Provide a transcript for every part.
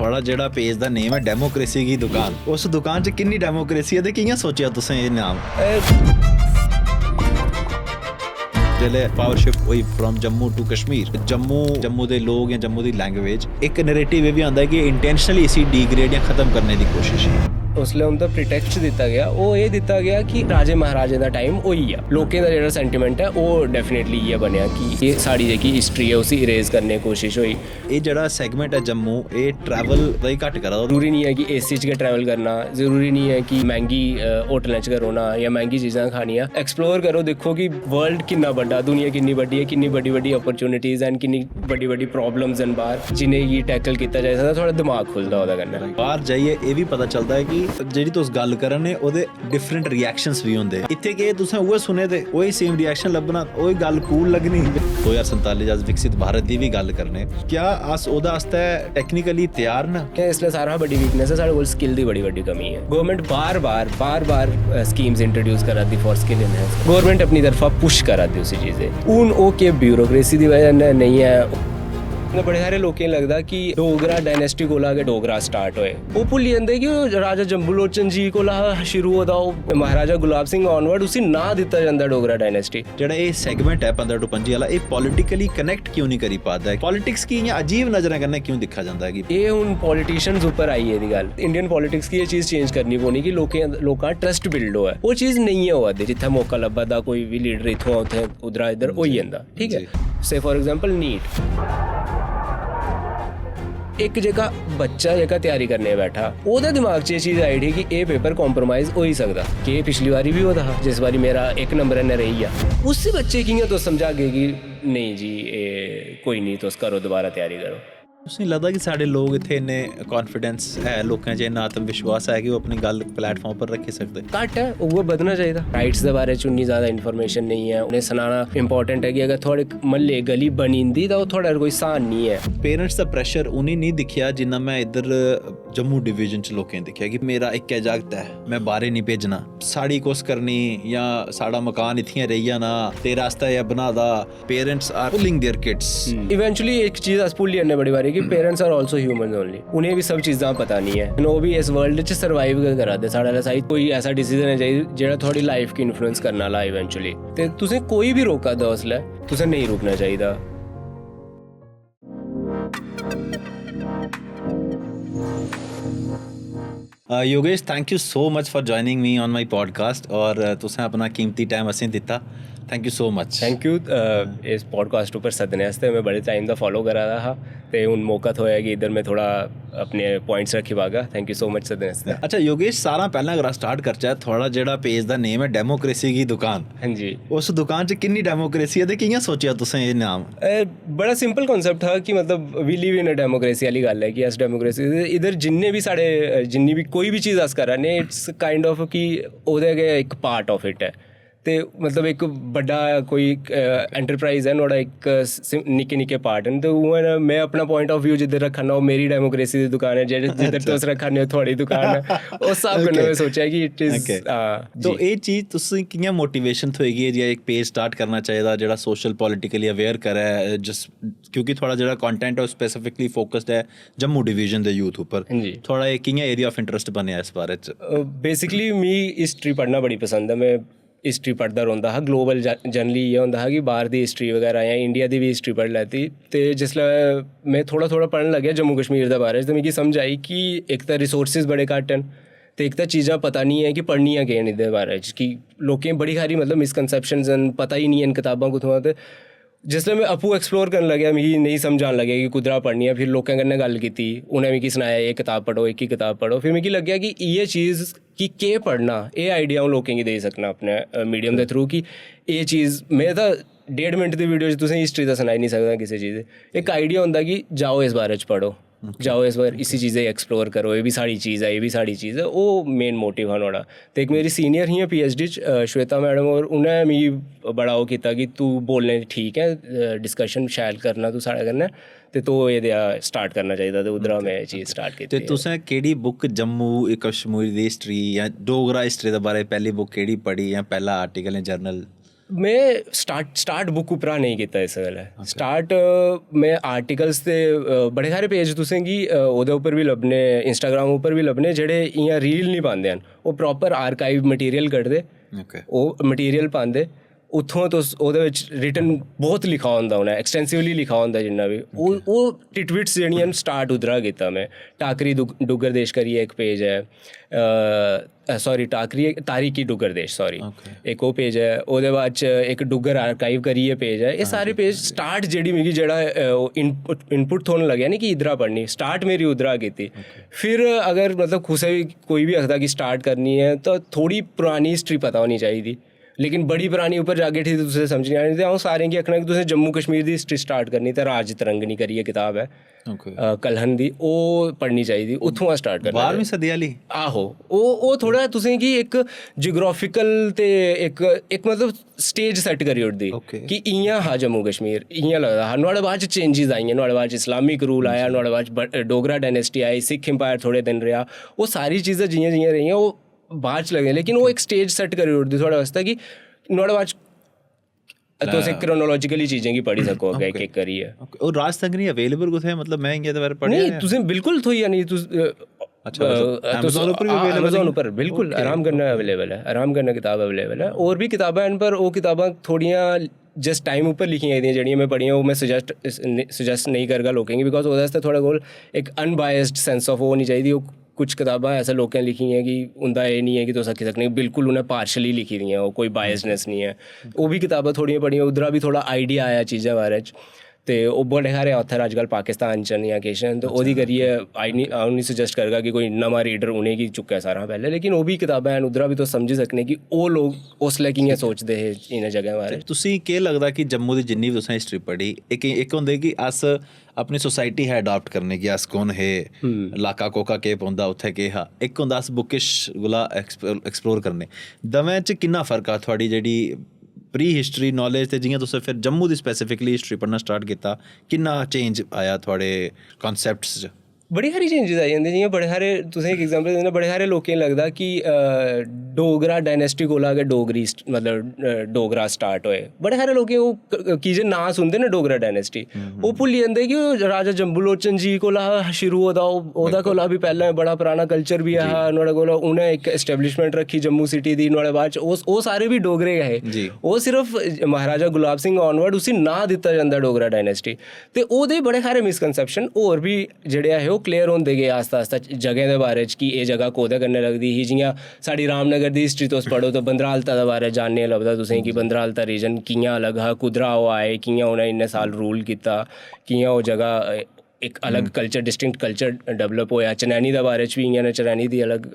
थोड़ा जेड़ा पेज दा नेम है डेमोक्रेसी की दुकान, उस दुकान च किन्नी डेमोक्रेसी है ते कियां सोचेआ तुसें ये नाम? जेल्लै पावर शिफ्ट होई फ्रॉम जम्मू टू कश्मीर, जम्मू दे लोग या जम्मू दी लैंग्वेज, एक नैरेटिव ये भी आंदा है कि इंटेंशनली इसी डिग्रेड या खत्म करने की कोशिश है। उसले उनका प्रिटेक्स्ट दिता गया, वो ये दिता गया कि राजे महाराजे दा टाइम होई आ, लोकें दा जेह्ड़ा सेंटीमेंट है वो डेफिनेटली ये बनया कि ये साड़ी जेह्की हिस्ट्री है उसी इरेज करने की कोशिश हुई। ये जेह्ड़ा सेगमेंट है जम्मू, ये ट्रैवल दा ही घट करा दा। जरूरी नहीं है कि एसी च गै ट्रैवल करना, जरूरी नहीं है कि महंगी होटलें च गै रौह्ना या महंगी चीज़ां खानियां। एक्सप्लोर करो, देखो कि वर्ल्ड किन्ना बड्डा, दुनिया किन्नी बड्डी है, किन्नी बड्डी बड्डी अपॉर्चुनिटीज़ हैं, किन्नी बड्डी बड्डी प्रॉब्लम्स हैं बाहर, जिन्हें गी टैकल किया जाई सकदा। थोड़ा दिमाग खुलदा ओह्दे कन्नै। बाहर जाइए ये भी पता चलता है कि जेह्ड़ी तुस गल करन ने ओह्दे डिफरेंट रिएक्शंस भी होंदे। इत्थे के तुसें उ'ऐ सुने ते ओही सेम रिएक्शन लब्भना, ओही गल कूल लग्गनी। 2047 अस विकसित भारत दी भी गल करने, क्या अस ओह्दे आस्तै टेक्निकली त्यार न? क्या इसलिए सारा बड़ी वीकनेस है, साढ़े कोल स्किल दी बड़ी बड़ी कमी है। गवर्नमेंट बार बार स्कीम्स इंट्रोड्यूस करा दी फॉर स्किल इनहेंस, गवर्नमेंट अपनी तरफा पुश करा दी उसी चीज़ें। हून ओके ब्यूरोक्रेसी दी वजह नहीं है। बड़े सारे लोकें गी लगदा कि डोगरा डायनेस्टी कोला गै डोगरा स्टार्ट होए, वो भुल्ली जंदे कि राजा जम्बू लोचन जी कोला शुरू होदा, ओह् महाराजा गुलाब सिंह ऑनवर्ड उसी नां दित्ता जंदा डोगरा डायनेस्टी। जेह्ड़ा एह् सेगमेंट है 15 to 25 आह्ला, एह् पॉलिटिकली कनैक्ट क्यों नहीं करी पादा है? पॉलिटिक्स की इ'यां अजीब नजरें कन्नै क्यों दिक्खा जंदा है? कि एह् हून पॉलिटिशियंस उप्पर आई एह्दी गल्ल। इंडियन पॉलिटिक्स की एह् चीज़ चेंज करनी पौनी कि लोकां ट्रस्ट बिल्ड होऐ। ओह् चीज़ नहीं है होआ दी, जित्थै मौका लब्भा दा कोई भी लीडर इत्थुआं उत्थै उद्धरा इद्धर होई जंदा। ठीक है, से फॉर एग्जाम्पल नीट, एक जेह्का बच्चा जेह्का त्यारी करने बैठा, ओह्दे दिमाग च एह् चीज़ आई उठी कि एह् पेपर कॉम्प्रोमाइज़ होई सकदा, कि पिछली बारी भी होदा हा जिस बारी मेरा 1 नंबर ने रेही आ। उस बच्चे कि'यां तुस समझागे कि नेईं जी एह् कोई नहीं, तुस करो दोबारा त्यारी करो। तुसें लगदा कि साढ़े लोग इत्थे इन्ने कॉन्फिडेंस है, लोकें च इन्ना आत्म विश्वास है कि वो अपनी गल प्लेटफॉर्म पर रखी सकदे? घट्ट है, उ'ऐ बधना चाहिदा। राइट्स दे बारे च उन्नी ज़्यादा इन्फॉर्मेशन नहीं है, उ'नें सनाना इंपॉर्टेंट है कि अगर थुआढ़े म्हल्ले गली बनी जंदी तां ओह् थुआढ़ा कोई स्हान नहीं है। पेरेंट्स दा प्रेशर उ'नें नहीं दिक्खेआ जिन्ना मैं इधर जम्मू डिवीजन च लोकें दिक्खेआ कि मेरा इक्कै जागत है, मैं बाहर नहीं भेजना, साड़ी कुछ करनी या साढ़ा मकान इत्थै रेही जाना, तेरे आस्तै एह् बना दा। Parents are pulling their kids. Eventually एक चीज़ अस भुल्ली जन्ने बड़ी बारी कि parents are also human only, उ'नें भी सब चीज़ां पता नहीं है, ओह् भी इस वर्ल्ड च सर्वाइव गै करा दे। साढ़े आह्ला कोई ऐसा डिसीजन है चाहिए जेह्ड़ा थुआढ़ी लाइफ गी इन्फ्लुएंस करने आह्ला इवेंचुअली, ते तुसें कोई भी रोका दा उसलै तुसें नहीं रुकना चाहिदा। Yogesh, thank you so much for joining me on my podcast, और तुसें अपना कीमती टाइम असें दित्ता। Thank you so much. Thank you इस पॉडकास्ट उप्पर सद्दने आस्तै। मैं बड़े टाइम दा फॉलो करा दा हा ते हून मौका थ्होया कि इधर मैं थोड़ा अपने पॉइंट्स रखी पागा। थैंक यू सो मच सद्दने आस्तै। अच्छा योगेश, सारा पैह्लें अगर स्टार्ट करचै, थोड़ा जेह्ड़ा पेज दा नेम है डेमोक्रेसी की दुकान, हाँ जी, उस दुकान च किन्नी डेमोक्रेसी है ते कि'यां सोचेआ तुसें एह् नाम? बड़ा सिंपल कॉन्सेप्ट था कि मतलब we live in a democracy वाली गल्ल है कि अस डेमोक्रेसी इधर जिन्ने भी साढ़े जिन्नी भी कोई भी चीज़ अस करा ने, इट्स काइंड ऑफ कि ओह्दे गै इक पार्ट ऑफ इट है। ते मतलब एक बड्डा कोई एंटरप्राइज है, नुहाड़ा एक निक्के निक्के पार्ट न, तो उ'आं मैं अपना पॉइंट ऑफ व्यू जिद्धर रक्खा ना, ओह् मेरी डेमोक्रेसी दी दुकान है, जिद्धर तुस रक्खा ने थुआढ़ी दुकान है। उस स्हाब कन्नै मैं सोचेआ कि इट इज। तो एह् चीज़ तुसें कि'यां मोटिवेशन थ्होई कि जे इक पेज स्टार्ट करना चाहिदा जेह्ड़ा सोशल पॉलिटिकली अवेयर करै, जस्ट क्योंकि थोड़ा जेह्ड़ा कंटेंट है ओह् स्पेसिफिकली फोकस्ड है जम्मू डिवीजन दे यूथ उप्पर, थोड़ा एह् कि'यां एरिया ऑफ इंटरेस्ट बनेआ इस बारे च? बेसिकली मी हिस्ट्री पढ़ना बड़ी पसंद है, मैं हिस्ट्री पढ़दा रौंह्दा हा। ग्लोबल जनरली इ'यै होंदा हा कि बाहर दी हिस्ट्री वगैरह जां इंडिया दी भी हिस्ट्री पढ़ी लैती, ते जिसलै मैं थोड़ा थोड़ा पढ़न लग्गेआ जम्मू कश्मीर दे बारे च, ते मिगी समझ आई कि इक तां रिसोर्सिस बड़े घट्ट न, ते इक तां चीज़ां पता नहीं है कि पढ़नियां केह् न एह्दे बारे च, कि लोकें बड़ी सारी मतलब मिसकनसैप्शंस न, पता ही नहीं है कताबां कुत्थुआं। ते जिसलै मैं आपूं एक्सप्लोर करन लग्गेआ, मिगी नहीं समझ आन लग्गेआ कि कुद्धरा पढ़नी है। फिर लोकें कन्नै गल्ल कीती, उ'नें मिगी सनाया एह् कताब पढ़ो, एक ही कताब पढ़ो। फिर मिगी लग्गेआ कि इ'यै चीज़ कि केह् पढ़ना, एह् आइडिया अ'ऊं लोकें गी देई सकना अपने मीडियम दे थ्रू, कि एह् चीज़ में तां 1.5 मिनट दी वीडियो च तुसें हिस्ट्री दा सनाई नहीं सकदा किसी चीज़। एक आइडिया होंदा कि जाओ इस बारे च पढ़ो, जाओ इस बार इसी चीज़ें एक्सप्लोर करो, एह् भी साढ़ी चीज़ है, एह् भी साढ़ी चीज़ है, ओह् मेन मोटिव हा नुहाड़ा। ते इक मेरी सीनियर ही PhD च श्वेता मैडम, और उ'नें मिगी बड़ा ओह् कीता कि तू बोलने ठीक है, डिस्कशन शैल करना तू साढ़े कन्नै, ते तू एह्दा स्टार्ट करना चाहिदा। ते उद्धरा मैं चीज़ स्टार्ट कीती। ते तुसें केह्ड़ी बुक जम्मू कश्मीर दी हिस्ट्री या डोगरा हिस्ट्री दे बारे पैह्ली बुक केह्ड़ी पढ़ी, जां पैह्ला आर्टिकल जां जर्नल मैं स्टार्ट बुक उप्परा नहीं कीता इस गल्ला स्टार्ट मैं आर्टिकल्स ते बड़े सारे पेज तुसें गी ओह्दे उप्पर बी लब्भने इंस्टाग्राम उप्पर बी लब्भने जेह्ड़े इ'यां रील नहीं पांदे हैन ओह् प्रॉपर आर्काइव मटीरियल कड्ढदे ओह् मटीरियल पांदे उत्थुआं तुस ओह्दे बिच रिटन बहुत लिखा होंदा उ'नें एक्सटेंसिवली लिखा होंदा जिन्ना बी ओह् टिटबिट्स जेह्ड़ियां स्टार्ट उद्धरा कीता में टाकरी डुग्गर देश करियै इक पेज है सॉरी तारीकी डुग्गर देश सॉरी एक ओह् पेज है ओह्दे बाद च इक डुग्गर आर्काइव करियै पेज है एह् सारे पेज स्टार्ट जेह्ड़ी मिगी जेह्ड़ा इनपुट थ्होन लग्गेआ नी कि इद्धरा पढ़नी स्टार्ट मेरी उद्धरा कीती फिर अगर मतलब कुसै बी कोई बी आखदा कि स्टार्ट करनी है तो थोड़ी पुरानी हिस्ट्री पता होनी चाहिदी लेकिन बड़ी पुरानी उप्पर जागे ठीक तुसें समझ नहीं आनी ते अ'ऊं सारें गी आखना कि तुसें जम्मू कश्मीर दी हिस्ट्री स्टार्ट करनी ते राज तरंगनी करियै किताब है कलहन दी ओह् पढ़नी चाहिदी उत्थुआं स्टार्ट करना 12वीं सदी आह्ली आहो ओह् थोड़ा तुसें गी इक जियोग्राफिकल ते इक मतलब स्टेज सेट करी ओड़दी कि इ'यां हा जम्मू कश्मीर इ'यां लगदा हा नुहाड़े बाद च चेंजेस आइयां नुहाड़े बाद च इस्लामिक रूल आया नुहाड़े बाद च डोगरा डायनेस्टी आई सिख एम्पायर थोड़े दिन रेहा ओह् सारी चीज़ां जि'यां जि'यां रेहियां ओह् बाद च लगदियां लेकिन ओह् इक स्टेज सेट करी ओड़दी थुआढ़े आस्तै कि नुहाड़े बाद तुस क्रोनोलॉजिकली चीज़ें गी पढ़ी सको अग्गें इक करियै ओह् राज तरंगनी अवेलेबल कुत्थै मतलब मैं इ'यां दे बारे पढ़ेआ नहीं तुसें बिल्कुल थ्होई जानी तुस अमेज़ॉन उप्पर बिल्कुल आराम कन्नै अवेलेबल है आराम कन्नै किताब अवेलेबल है होर बी किताबां हैन पर ओह् किताबां थोह्ड़ियां जिस टाइम उप्पर लिखियां गेदियां जेह्ड़ियां मैं पढ़ियां ओह् मैं सुजैस्ट नहीं करगा लोकें गी बिकॉज ओह्दे आस्तै थुआढ़े कोल इक अनबायस्ड सेंस ऑफ ओह् होनी चाहिदी ओह् कुछ किताबां ऐसे लोकें लिखी हैं कि उंदा एह् नहीं है कि तुस आखी सकने बिल्कुल उ'नें पार्शली लिखी दियां ओह् कोई बायसनेस नहीं है ओह् बी किताबां थोह्ड़ियां पढ़ियां उद्धरा बी थोह्ड़ा आइडिया आया चीज़ें बारे च ते ओह् बड़े सारे ऑथर अज्जकल पाकिस्तान च जां किश न ते ओह्दी करियै अ'ऊं नहीं सुजैस्ट करगा कि कोई नमां रीडर उ'नेंगी चुक्कै सारा पैह्लें लेकिन ओह् बी किताबां हैन उद्धरा बी तुस समझी सकने कि ओह् लोग उसलै कि'यां सोचदे हे इ'नें जगहें बारे तुसें केह् लगदा कि जम्मू दी जिन्नी बी तुसें हिस्ट्री पढ़ी इक होंदे कि अस अपनी सोसाइटी है अडाप्ट करने कि अस कौन हे लाका कोका केह् पौंदा उत्थै केह् हा इक होंदा अस बुकिश कोला एक्सप्लोर करने दवैं च किन्ना फर्क आ थुआढ़ी जेह्ड़ी प्री हिस्ट्री नॉलेज ते जियां तुसें फिर जम्मू दी स्पैसिफिकली हिस्ट्री पढ़ना स्टार्ट कीता किन्ना चेंज आया थुआढ़े कॉन्सैप्ट्स च बड़ी सारी चेंजेस आई जंदे जियां बड़े सारे तुसें एक एग्जांपल देना बड़े सारे लोकें गी लगदा कि डोगरा डायनेस्टी कोला गै डोगरी मतलब डोगरा स्टार्ट होए बड़े सारे लोकें ओह् की जे नांऽ सुनदे ना डोगरा डायनेस्टी ओह् भुल्ली जंदे कि राजा जम्बू लोचन जी कोला शुरू होदा ओह्दा कोला भी पैह्लें बड़ा पराना कल्चर बी हा नुहाड़े कोला उ'नें इक एस्टैब्लिशमेंट रक्खी जम्मू सिटी दी नुहाड़े बाद च ओह् सारे बी डोगरे गै हे ओह् सिर्फ महाराजा गुलाब सिंह ऑनवर्ड उसी नांऽ दित्ता जंदा डोगरा डायनेस्टी ते ओह्दे बड़े सारे मिसकनसैप्शन होर बी जेह्ड़े ऐ ओह् क्लियर होंदे गे आस्ता आस्ता जगहें दे बारे च कि एह् जगह कोह्दे कन्नै लगदी ही जियां साढ़ी रामनगर दी हिस्ट्री तुस पढ़ो तो बंदरालता दे बारे च जानने लभदा तुसें कि बंदरालता रीजन कि'यां अलग हा कुद्धरा ओह् आए कि'यां उ'नें इन्ने साल रूल कीता कि'यां ओह् जगह इक अलग कल्चर डिस्टिंक्ट कल्चर डेवलप होया चनैनी दे बारे च भी इ'यां चनैनी दी अलग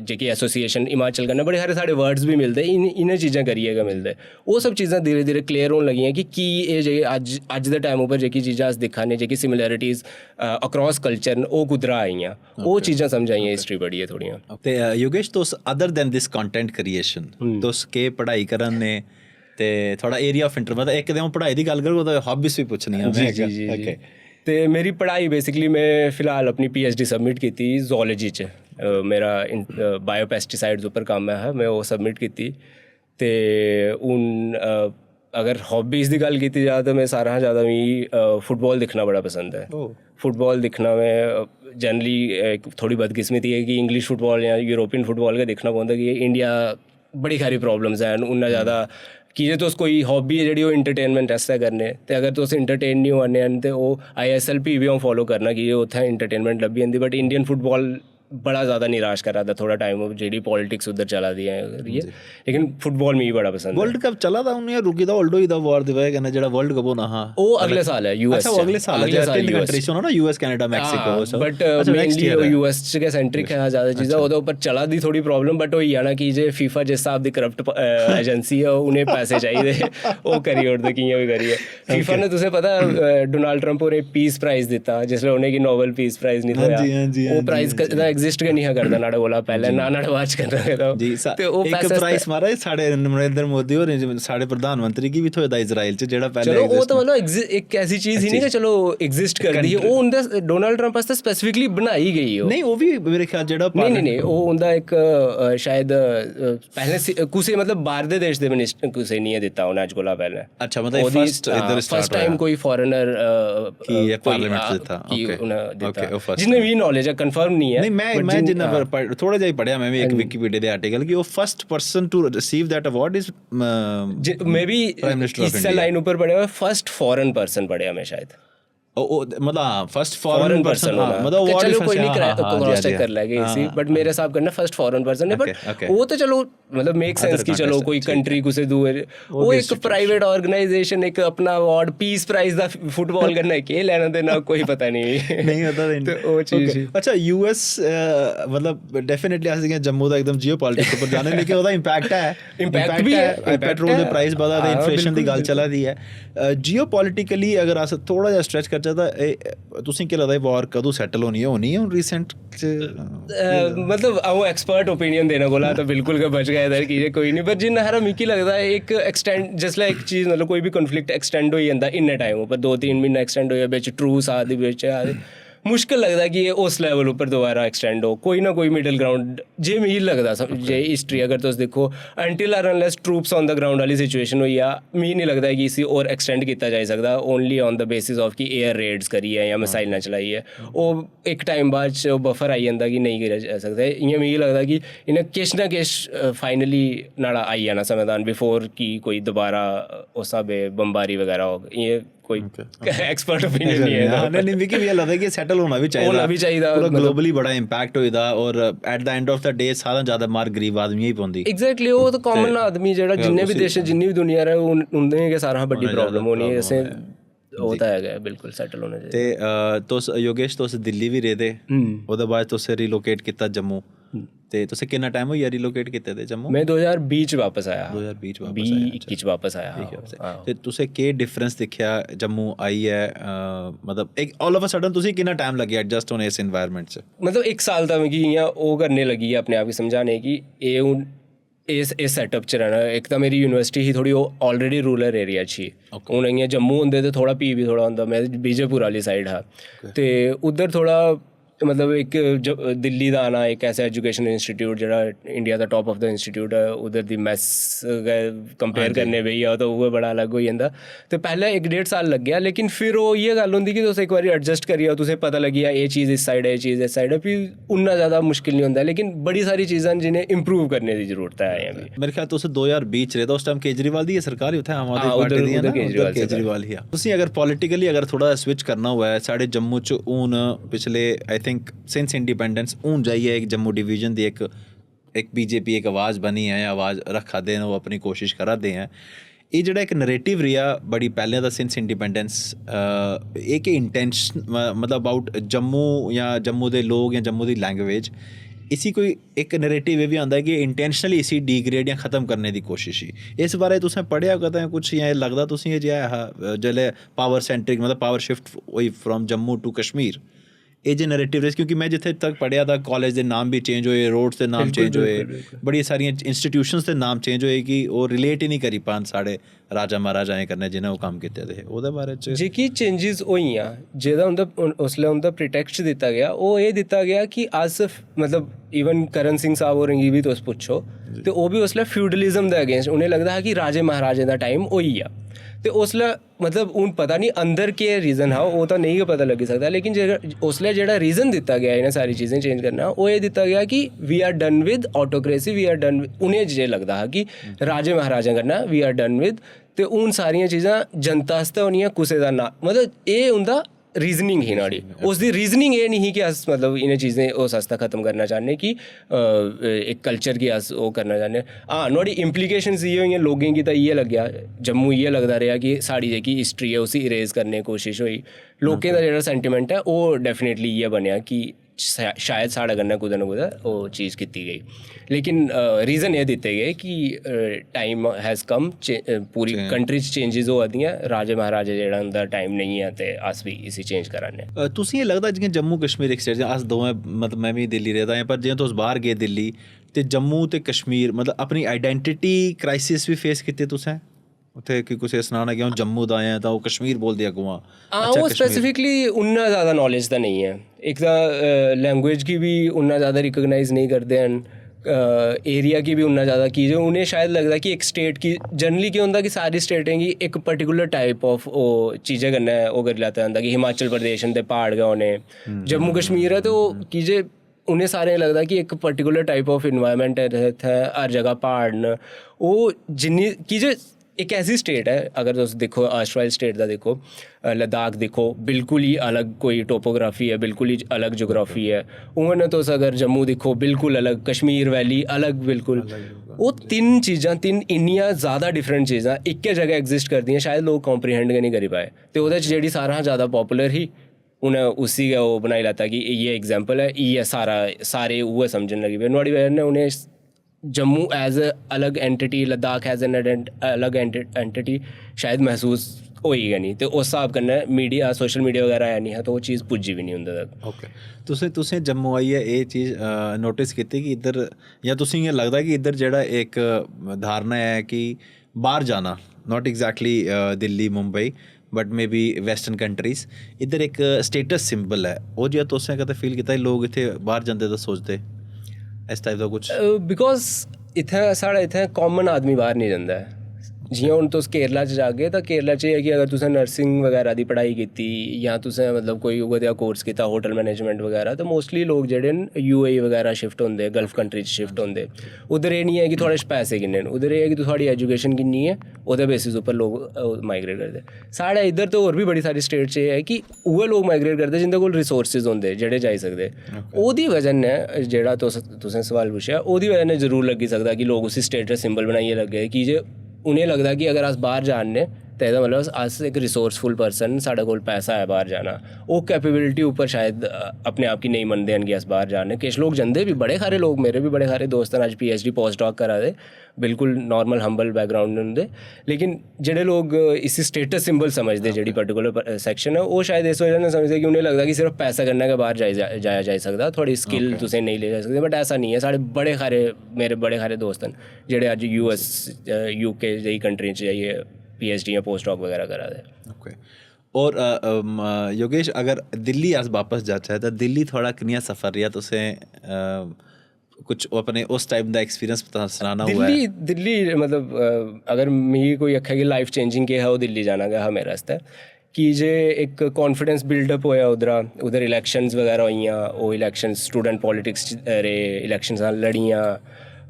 जेह्की एसोसिएशन हिमाचल कन्नै बड़े सारे वर्ड्स भी मिलदे इ'नें चीज़ां करियै गै मिलदे ओह् सब चीज़ां धीरे धीरे क्लियर होन लगियां कि एह् जेह्की अज्ज दे टाइम उप्पर जेह्की चीज़ां अस दिक्खा ने जेह्की सिमिलैरिटीज़ अक्रॉस कल्चर न ओह् कुद्धरा आइयां ओह् चीज़ां समझ आइयां हिस्ट्री पढ़ियै थोह्ड़ियां ते योगेश तुस other than this content creation तुस केह् पढ़ाई करा ने ते थोड़ा एरिया ऑफ इंटरest मतलब इक ते अ'ऊं पढ़ाई दी गल्ल करगा ते हॉबीज भी पुच्छनी जी ते मेरी पढ़ाई बेसिकली मैं फिलहाल अपनी PhD सबमिट कीती ज़ूलॉजी च मेरा बायोपेस्टिसाइड्स उप्पर कम्म है मैं ओह् सबमिट कीती ते हून अगर हॉबीज़ दी गल्ल कीती जा तो मैं सारें शा ज़्यादा मिगी फुटबॉल दिक्खना बड़ा पसंद है फुटबॉल दिक्खना में जनरली थोड़ी बदकिस्मती है कि इंग्लिश फुटबॉल या यूरोपियन फुटबॉल गै दिक्खना पौंदा कि इंडिया बड़ी सारी प्रॉब्लम्स हैन उन्ना ज़्यादा कि जे तुस कोई हॉबी है जेह्ड़ी ओह् इंटरटेनमेंट आस्तै करने ते अगर तुस इंटरटेन नहीं होने न ते ओह् ISL भी अ'ऊं फॉलो करना कि उत्थै इंटरटेनमेंट लब्भी जंदी बट इंडियन फुटबॉल बड़ा ज़्यादा निराश करा दा थोड़ा टाइम जेह्ड़ी पॉलिटिक्स उद्धर चला दी है लेकिन फुटबॉल मिगी बड़ा पसंद है वर्ल्ड कप चला दा हून रुकी दा होल्ड होई दा वार दी वजह कन्नै जेह्ड़ा वर्ल्ड कप होना हा ओह् अगले साल है US अच्छा अगले साल है तीन कंट्रीज होना ना US Canada Mexico but mainly US च गै सेंट्रिक है ज़्यादा चीज़ां ओह्दे उप्पर चला दी थोड़ी प्रॉब्लम बट होई जाना कि जे FIFA जिस स्हाब दी करप्ट एजेंसी है उ'नें पैसे चाहिदे ओह् करी ओड़दे कि'यां बी करियै FIFA ने तुसें पता डोनाल्ड ट्रंप होरें पीस प्राइज़ दित्ता जिसलै उ'नेंगी नोबेल पीस प्राइज़ नहीं थ्होया ओह् प्राइज़ दा एग्जिस्ट गै नहीं करदा नाड़े कोला पैह्लें ना नाड़े बाद च करदा जी ते ओह एक प्राइस महाराज साढ़े नरेंद्र मोदी होरें साढ़े प्रधानमंत्री गी भी थ्होए दा इजराइल च जेह्ड़ा पैह्लें चलो ओह् तो मतलब एक ऐसी चीज़ ही नहीं कि चलो एग्जिस्ट करदी है, ओह् उं'दा डोनाल्ड ट्रंप आस्तै स्पेसिफिकली बनाई गई ओह् नहीं, ओह् भी मेरे ख्याल जेह्ड़ा नहीं ओह् उं'दा इक शायद पैह्लें कुसै मतलब बाह्र दे देश दे मिनिस्टर कुसै नहीं दित्ता उ'नें अज्ज कोला पैह्लें। अच्छा मतलब फर्स्ट टाइम कोई फॉरेनर कि पार्लियामेंट च था, ओके जिन्हें भी नॉलेज है, कंफर्म नहीं है। नहीं मैं जिन्ना थोड़ा जिहा पढ़िया मैं भी एक विकीपीडिया दे आर्टिकल कि वो first person to receive that award is maybe इससे लाइन ऊपर पढ़े हुए फर्स्ट फॉरेन पर्सन पढ़े मैं शायद, मतलब फर्स्ट फॉरेन पर्सन मतलब चलो कोई नहीं क्रॉस चेक कर लेंगे इसी, बट मेरे हिसाब करना फर्स्ट फॉरेन पर्सन है। बट वो तो चलो मतलब मेक सेंस कि चलो कोई कंट्री कुछ दूर वो एक प्राइवेट ऑर्गेनाइजेशन एक अपना अवार्ड पीस प्राइज दा फुटबॉल करना के लेना देना कोई पता नहीं होता तो वो चीज। अच्छा यूएस मतलब डेफिनेटली अस जम्मू दा एकदम जियोपॉलिटिक्स ऊपर जाने लेकिन ओदा इंपैक्ट भी है पेट्रोल दे प्राइस बधा दे इन्फ्लेशन दी गल चला दी है जियोपॉलिटिकली अगर अस थोड़ा जिहा स्ट्रेच करचै तां तुसें केह् लगदा वार कदूं सैटल होनी है हून रीसेंट मतलब अ'ऊं एक्सपर्ट ओपिनियन देने कोला तो बिल्कुल गै बच गया इधर की कोई नहीं, पर जिन्ना हारा मिगी लगदा है एक एक्सटेंड जिसलै एक चीज़ मतलब कोई भी कॉन्फ्लिक्ट एक्सटेंड होई जंदा इन्ने टाइम उप्पर 2-3 म्हीने एक्सटेंड होई बिच ट्रूस आ दी बिच मुश्किल लगदा कि एह् उस लेवल उप्पर दोबारा एक्सटेंड हो, कोई ना कोई मिडल ग्राउंड जे मिगी लगदा जे हिस्ट्री अगर तुस दिक्खो until or unless troops on the ground वाली सिचुएशन होई जा मिगी नहीं लगदा कि इसी होर एक्सटेंड कीता जाई सकदा only on the basis of कि एयर रेड्स करियै जां मिसाइल ना चलाइयै ओह् एक टाइम बाद च बफर आई जंदा कि नेईं करेआ जाई सकदा। इ'यां मिगी लगदा कि इ'नें किश ना किश फाइनली नाड़ा आई जाना समाधान बिफोर कि कोई दोबारा उस स्हाबै बमबारी वगैरह होग। इ'यां कोई एक्सपर्ट ओपिनियन नहीं है नहीं मिगी भी लगदा कि सेटल होना भी चाहिदा पूरा ग्लोबली बड़ा इंपैक्ट होई दा और at the end of the day सारा ज्यादा मार गरीब आदमी ही पौंदी एग्जैक्टली ओह् तो कॉमन आदमी जेह्ड़ा जिन्ने भी देश जिन्नी भी दुनिया है उं'दे गै सारा बड्डी प्रॉब्लम होनी है असें ओह् तां है बिल्कुल सेटल होना चाहिदा। ते तुस योगेश तुस दिल्ली भी रेह्दे ओह्दे बाद तुसें रिलोकेट कीता जम्मू ते तुसें किन्ना टाइम होई रिलोकेट कीते दे जम्मू? मैं 2020 च वापस आया 2020 च वापस आया ते तुसें केह् डिफरेंस दिक्खेआ जम्मू आइयै मतलब एक ऑल ऑफ अ सडन तुसें किन्ना टाइम लग्गेआ एडजस्ट होने इस एनवायरनमेंट च? मतलब इक साल दा मिगी इ'यां ओह् करने लगी अपने आप गी समझाने कि एह् हून इस सेटअप च रहना इक तां मेरी यूनिवर्सिटी ही थोड़ी ओह् ऑलरेडी रूरल एरिया च ही हून इ'यां जम्मू होंदे ते थोड़ा भी थोड़ा होंदा मैं बीजेपुर आह्ली साइड हा ते उद्धर थोड़ा मतलब एक दिल्ली दा आना एक ऐसा एजुकेशन इंस्टीट्यूट जेह्ड़ा इंडिया दा टॉप ऑफ द इंस्टीट्यूट है उधर दी मैस कंपेयर करने बेही जाओ तो उ'ऐ बड़ा अलग होई जंदा ते पैह्लें 1-1.5 साल लग्गेआ लेकिन फिर ओह् इ'यै गल्ल होंदी कि तुस इक बारी एडजस्ट करी जाओ तुसें पता लगी जा एह् चीज़ इस साइड है एह् चीज़ इस साइड है फ्ही उन्ना ज़्यादा मुश्किल नहीं होंदा लेकिन बड़ी सारी चीज़ां न जिन्हें इंप्रूव करने दी जरूरत है अजें भी। मेरे ख्याल तुस 2020 च रेह् उस टाइम केजरीवाल दी सरकार ही उत्थै आम आदमी पार्टी दी है केजरीवाल ही तुसीं अगर पॉलिटिकली अगर थोड़ा स्विच करना होऐ साढ़े जम्मू च हून पिछले आई थिंक सिंस इंडिपेंडेंस हून जाइए एक जम्मू डिवीजन दी एक बीजेपी एक आवाज़ बनी है आवाज़ रखा दे न वो अपनी कोशिश करा दे हैं ये जेह्ड़ा एक नरेटिव रेहा बड़ी पैह्लें दा सिंस इंडिपेंडेंस एक इंटेंशन मतलब अबाउट जम्मू या जम्मू दे लोग या जम्मू दी लैंग्वेज इसी कोई एक नरेटिव एह् बी आंदा कि इंटेंशनली इसी डिग्रेड या ख़त्म करने दी कोशिश ही इस बारे तुसें पढ़ेआ कदें कुछ जां लगदा तुसें एह् जेहा हा जेल्लै पावर सेंट्रिक मतलब पावर शिफ्ट होई फ्राम जम्मू टू कश्मीर एह् जे नरेटिव रेस क्योंकि मैं जित्थे तक पढ़ेआ था कॉलेज दे नाम भी चेंज होए रोड्स दे नाम चेंज होए बड़ी सारियां इंस्टीट्यूशंस दे नाम चेंज होए कि ओह् रिलेट ही नहीं करी पान साढ़े राजा महाराजाएं कन्नै जिन्हें ओह् कम्म कीते दे ओह्दे बारे च जेह्की चेंजिस होइयां जेह्दा उं'दा उसलै उं'दा प्रिटेक्स्ट दित्ता गेआ ओह् एह् दित्ता गेआ कि अस मतलब इवन करण सिंह साहब होरें गी बी तुस पुच्छो ते ओह् बी उसलै फ्यूडलिज्म दे अगेंस्ट उ'नें लगदा हा कि राजे महाराजें दा टाइम होई गेआ ते उसलै मतलब हून पता नहीं अंदर केह् रीज़न हा ओह् तां नेईं गै पता लग्गी सकदा लेकिन उसलै जेह्ड़ा रीज़न दित्ता गेआ इ'नें सारी चीज़ें चेंज करना ओह् एह् दित्ता गेआ कि we are done with autocracy we are done उ'नें जे लगदा हा कि राजे महाराजें कन्नै वी आर डन विद ते हून सारियां चीज़ां जनता आस्तै होनियां कुसै दा ना मतलब एह् उं'दा रीजनिंग ही नुहाड़ी उसदी रीजनिंग एह् नहीं ही कि अस मतलब इ'नें चीज़ें उस आस्तै ख़त्म करना चाह्न्ने कि एक कल्चर गी अस ओह् करना चाह्न्ने हां नुहाड़ी इम्प्लीकेशंस इ'यै होइयां लोकें गी तां इ'यै लग्गेआ जम्मू इ'यै लगदा रेहा कि साढ़ी जेह्की हिस्ट्री ऐ उसी इरेज करने दी कोशिश होई लोकें दा जेह्ड़ा सेंटीमेंट ऐ ओह् डेफिनेटली इ'यै बनेआ कि शायद साढ़े कन्नै कुदै ना कुदै ओह् चीज़ कीती गई। लेकिन रीज़न एह् दित्ते गए कि टाइम हैज़ कम, पूरी कंट्री च चेंजेस होआ दियां, राजे महाराजे जेह्ड़ा उंदा टाइम नहीं है ते अस भी इसी चेंज करा ने। तुसें गी लगदा जि'यां जम्मू कश्मीर इक स्टेट, अस दोवें मतलब मैं भी दिल्ली रेह्दा ऐ, पर जि'यां तुस बाहर गे दिल्ली ते जम्मू ते कश्मीर मतलब अपनी आइडेंटिटी क्राइसिस भी फेस कीते तुसें उत्थे कि कुसै सनाना कि अ'ऊं जम्मू दा आया तां ओह् कश्मीर बोलदे अग्गुआं? अच्छा, वो स्पेसिफिकली उन्ना ज़्यादा नॉलेज तो नहीं है, एक तो लैंग्वेज की भी उन्ना ज़्यादा रिकोगनाइज नहीं करते हैं, एरिया की भी उन्ना ज़्यादा की जो उन्हें शायद लगता कि एक स्टेट की जनरली क्या होंदा कि सारी स्टेटें की एक पर्टिकुलर टाइप ऑफ ओह् चीज़ें कन्नै ओह् करी लैता जंदा कि हिमाचल प्रदेश दे प्हाड़ गै होने, जम्मू कश्मीर है तो की जे उन्हें सारे लगता कि एक पर्टिकुलर टाइप ऑफ इन्वायरमेंट है इत्थै, हर जगह प्हाड़ न, ओह् जिन्नी की जे एक ऐसी स्टेट है, अगर तुस दिक्खो ऑस्ट्रेलिया स्टेट दा दिक्खो, लद्दाख दिक्खो, बिल्कुल ही अलग कोई टोपोग्राफी है, बिल्कुल ही अलग जोग्राफी है। उ'आं तुस अगर जम्मू दिक्खो बिल्कुल अलग, कश्मीर वैली अलग बिल्कुल। ओह् तिन्न चीज़ां, तिन्न इन्नियां ज़्यादा डिफरेंट चीज़ां इक्कै जगह एग्जिस्ट करदियां, शायद लोग कॉम्प्रीहेंड गै नहीं करी पाए। ते ओह्दे च जेह्ड़ी सारें शा ज़्यादा पॉपुलर ही उ'नें उसी गै ओह् बनाई लैता कि इ'यै एग्जाम्पल है, इ'यै सारे उ'ऐ समझन लगी पे। नुहाड़ी वजह कन्नै उ'नें जम्मू एज अ अलग एंटिटी, लद्दाख एज एन अलग एंटिटी शायद महसूस होई गै नहीं, ते उस स्हाब कन्नै मीडिया, सोशल मीडिया वगैरह है नहीं है, तो वो चीज़ पुज्जी भी नहीं उं'दे तक। ओके, तुसें जम्मू आइयै एह् चीज़ नोटिस कीती कि इद्धर, या तुसें इ'यां लगदा कि इद्धर जेह्ड़ा इक धारणा है कि बाहर जाना, not exactly Delhi Mumbai but may be western countries, इद्धर एक स्टेटस सिंबल है, ओह् जिहा तुसें कदें फील कीता लोग इत्थै बाहर जंदे तां सोचदे इस टाइप दा कुछ? बिकॉज इत्थै साढ़े इत्थै कॉमन आदमी बाहर नहीं जंदा है। जियां हूँ तुस केरला च जागे तो केरला च है कि अगर तुसें नर्सिंग वगैरह की पढ़ाई की या तुसें मतलब कोई उ'ऐ देहा कोर्स किया, होटल मैनेजमेंट वगैरह, तो मोस्टली लोग जेह्ड़े न UAE वगैरह शिफ्ट होंदे, गल्फ कंट्री च शिफ्ट होंदे। उद्धर एह् नहीं है कि थोड़े पैसे किन्ने न, उद्धर एह् है कि थोड़ी एजुकेशन किन्नी है, ओह्दे बेसिस उप्पर लोग माइग्रेट करदे। साढ़े इद्धर तो होर भी बड़ी सारी स्टेट च एह् है कि उ'ऐ लोग माइग्रेट करदे जिंदे कोल रिसोर्सिस होंदे, जेह्ड़े जाई सकदे। ओह्दी वजह ने जेह्ड़ा तुसें सवाल पुच्छेआ, ओह्दी वजह ने जरूर लग्गी सकदा कि लोग उसी स्टेटस सिंबल बनाइयै लग्गे कि जे उ'नें लगदा कि अगर अस बाहर जाने ते एह्दा मतलब अस एक रिसोर्सफुल पर्सन, साढ़े कोल पैसा है बाहर जाना, ओह् कैपेबिलिटी उप्पर शायद अपने आप गी नेईं मनदे न कि अस बाहर जाने। किश लोग जंदे भी, बड़े सारे लोग, मेरे भी बड़े सारे दोस्त न अज्ज PhD पोस्ट डॉक करा दे, बिल्कुल नॉर्मल हम्बल बैकग्राउंड होंदे, लेकिन जेह्ड़े लोग इसी स्टेटस सिंबल समझदे, जेह्ड़ी पर्टिकुलर सेक्शन है, ओह् शायद इस वजह ने समझदे कि उ'नें लगदा कि सिर्फ पैसा कन्नै गै बाहर जाया जाई सकदा, थोड़ी स्किल तुसें नहीं ले जाई सकदे। बट ऐसा नहीं है, साढ़े मेरे बड़े सारे दोस्त न जेह्ड़े अज्ज US UK जेही कंट्री च जाइयै PhD या पोस्ट डॉक वगैरह करा दे। ओके, और योगेश, अगर दिल्ली अस वापस जाचै तो दिल्ली थोड़ा कनेहा सफ़र रेहा? तुसें कुछ अपने उस टाइप दा एक्सपीरियंस सनाना हुआ है? दिल्ली मतलब अगर मिगी कोई आखे कि लाइफ चेंजिंग केह् हा, ओह् दिल्ली जाना गै हा मेरे आस्तै। कि जे एक कॉन्फिडेंस बिल्डअप होया उद्धर इलैक्शंस वगैरह होइयां, ओह् इलैक्शंस स्टूडेंट पॉलिटिक्स रेह्, इलैक्शंस लड़ियां,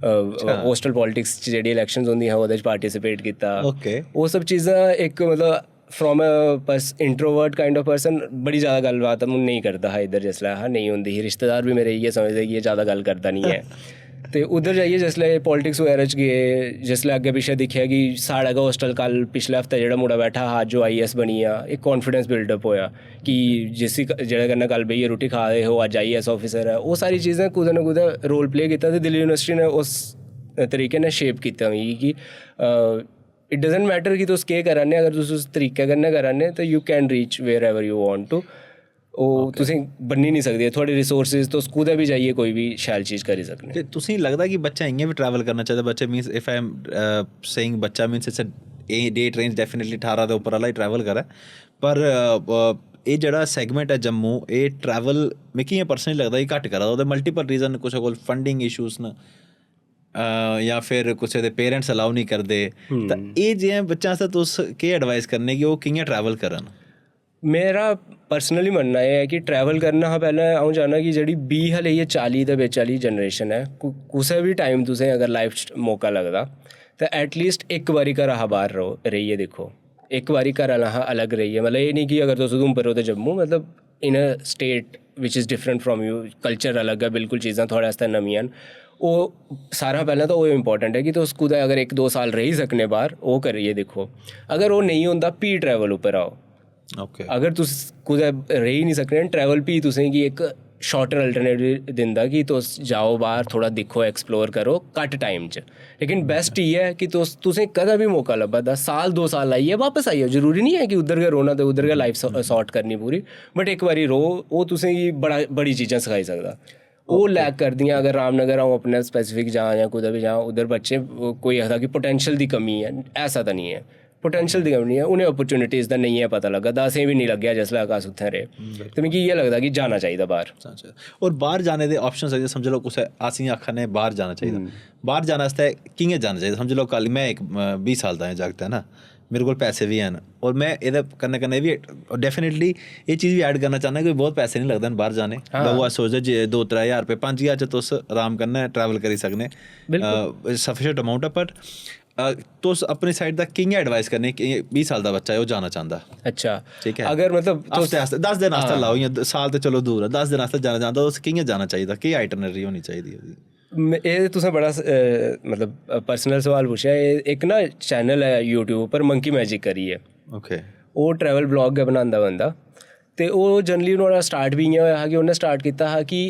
होस्टल पॉलिटिक्स च जेह्ड़ी इलैक्शंस होंदियां ओह्दे च पार्टिसिपेट कीता। ओह् सब चीज़ां एक मतलब from a introvert kind of person बड़ी ज़्यादा गल्लबात नहीं करदा हा इद्धर, जिसलै नेईं होंदी ही। रिश्तेदार भी मेरे इ'यै समझदे कि एह् ज़्यादा गल्ल करदा नहीं है। ते उद्धर जाइयै जिसलै पॉलिटिक्स वगैरह च गे, जिसलै अग्गें पिच्छें दिक्खेआ कि साढ़ा गै होस्टल कल पिछले हफ्ते जेह्ड़ा मुड़ा बैठा हा अज्ज ओह् IAS बनी गेआ, एक कॉन्फिडेंस बिल्डअप होया कि जेह्दे कन्नै कल बेहियै रुट्टी खा दे हो अज्ज IAS ऑफिसर है। ओह् सारी चीज़ां कुदै ना कुदै रोल प्ले कीता, ते दिल्ली यूनिवर्सिटी ने उस तरीके ने शेप कीता मिगी कि इट डजंट मैटर कि तुस केह् करा ने, अगर तुस उस तरीके कन्नै करा ने तो you can reach wherever you want to. ओह् तुसें बन्नी नहीं सकदी, थोड़े रिसोर्सिस तुस कुदै भी जाइयै कोई भी शैल चीज़ करी सकने। ते तुसें गी लगदा कि बच्चा इ'यां भी ट्रैवल करना चाहिदा? बच्चे means if I am saying बच्चा means it's a date range definitely 18 दे उप्पर आह्ला ही ट्रैवल करै, पर एह् जेह्ड़ा सैगमेंट है जम्मू, एह् ट्रैवल मिगी इ'यां पर्सनली लगदा कि घट्ट करा दा। ओह्दे मल्टीपल रीजन, कुसै कोल फंडिंग इशूज़ न, या फिर कुसै दे पेरेंट्स अलाउ नहीं करदे। तां एह् जि'यां बच्चें आस्तै तुस केह् एडवाइस करने कि ओह् कि'यां ट्रैवल करन? मेरा पर्सनली मनना एह् है कि ट्रैवल करना हा पैह्लें अ'ऊं चाह्न्नां कि जेह्ड़ी 20 हा लेइयै 40 दे बिच आह्ली जनरेशन है, कुसै भी टाइम तुसें अगर लाइफ च मौका लगदा ते एटलीस्ट इक बारी घरा हा बाहर रेहियै दिक्खो, इक बारी घरा आह्ला हा अलग रेहियै। मतलब एह् नहीं कि अगर तुस उधमपुर हो ते जम्मू, मतलब in a state which is different from you, culture अलग है, बिल्कुल चीज़ां थुआढ़े आस्तै नमियां न। ओह् सारा पैह्लें तो ओह् इंपॉर्टेंट है कि तुस कुदै अगर 1-2 साल रेही सकने बाहर, ओह् करियै दिक्खो। अगर ओह् नेईं होंदा भी ट्रैवल उप्पर आओ। अगर तुस कुदै रेही नहीं सकने, ट्रैवल भी तुसें गी इक शॉर्टर अल्टरनेटिव दिंदा कि तुस जाओ बाहर थोड़ा दिक्खो एक्सप्लोर करो घट्ट टाइम च। लेकिन बेस्ट इ'यै है कि तुसें कदें भी मौका लब्भा दा साल 2 साल लाइयै वापस आई जाओ। जरूरी नहीं है कि उद्धर गै रौह्ना ते उद्धर गै लाइफ सॉर्ट करनी पूरी, बट एक बारी रहो, ओह् तुसेंगी बड़ी चीज़ां सखाई सकदा। ओह् लैक करदियां अगर रामनगर अ'ऊं अपने स्पैसिफिक जां जां कुदै भी जां, उद्धर बच्चे कोई आखदा कि पोटैंशियल दी कमी है, ऐसा तो नहीं है। पोटैंशियल दी कमी नहीं है, उ'नें अपॉर्चुनिटीज़ दा नहीं है पता लग्गा दा, असें भी नहीं लग्गेआ जिसलै अस उत्थें रेह्। ते मिगी इ'यै लगदा कि जाना चाहिदा बाहर। और बाहर जाने दे ऑप्शंस है, समझ लो कुछ अस आखने बाहर जाना चाहिए, बाहर जाने आस्तै कि'यां जाना चाहिए? समझ लो कल मैं एक 20 साल दा जागत है ना, मेरे को पैसे भी हैं और मैं एह्दे कन्नै कन्नै भी डेफिनेटली ये चीज़ भी ऐड करना चाहना कि बहुत पैसे नहीं लगदे बाहर जाने। लोग अस सोचदे जे 2-3 हज़ार रुपये 5 हज़ार च तुस आराम कन्नै ट्रैवल करी सकने, सफिशेंट अमाउंट है। पर तुस अपनी साइड दा कि'यां एडवाइस करने कि 20 साल दा बच्चा है ओह् जाना चाहता? अच्छा, ठीक है, अगर मतलब आस्ते 10 दिन आस्ते लाओ, इ'यां साल ते चलो दूर है, 10 दिन आस्ते जाना चाहता, उस कि'यां जाना चाहिए, केह् आइटनरी होनी चाहिए? एह् तुसें बड़ा मतलब पर्सनल सवाल पुच्छेआ। इक ना चैनल है यूट्यूब पर मंकी मैजिक करियै, ओके, ओह् ट्रैवल ब्लॉग गै बनांदा बंदा। ते ओह् जनरली नुहाड़ा स्टार्ट भी इ'यां होया हा कि उन्नै स्टार्ट कीता हा कि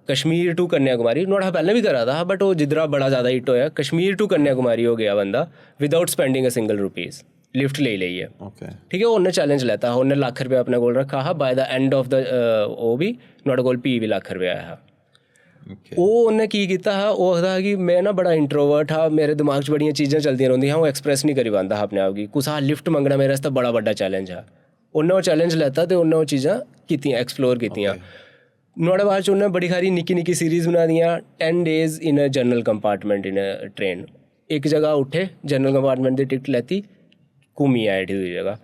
कश्मीर टू कन्याकुमारी, नुहाड़ा पैह्लें भी करा दा हा बट ओह् जिद्धरा बड़ा ज़्यादा हिट होया, कश्मीर टू कन्याकुमारी हो गया बंदा without spending a single rupees, lift लेइयै। ठीक है, उन्नै चैलेंज लैता हा, उन्नै लाख रुपया अपने कोल रखा हा, by the end of the ओह् भी नुहाड़े कोल भी लाख रुपया आया हा। ओह् उन्नै की कीता हा, ओह् आखदा हा कि मैं ना बड़ा इंट्रोवर्ट हा, मेरे दिमाग च बड़ियां चीज़ां चलदियां रौंह्दियां, ओह् एक्सप्रैस नहीं करी पांदा हा अपने आप गी, कुसै लिफ्ट मंगना मेरे आस्तै बड़ा बड्डा चैलेंज हा। उन्नै ओह् चैलेंज लैता ते उन्नै ओह् चीज़ां कीतियां, एक्सप्लोर कीतियां। नुहाड़े बाद च उन्नै बड़ी सारी निक्की निक्की सीरीज़ बना दियां, 10 days in a general compartment in a train. इक जगह उट्ठे, जनरल कंपार्टमेंट दी टिकट लैती, घूमी आए दूई जगह।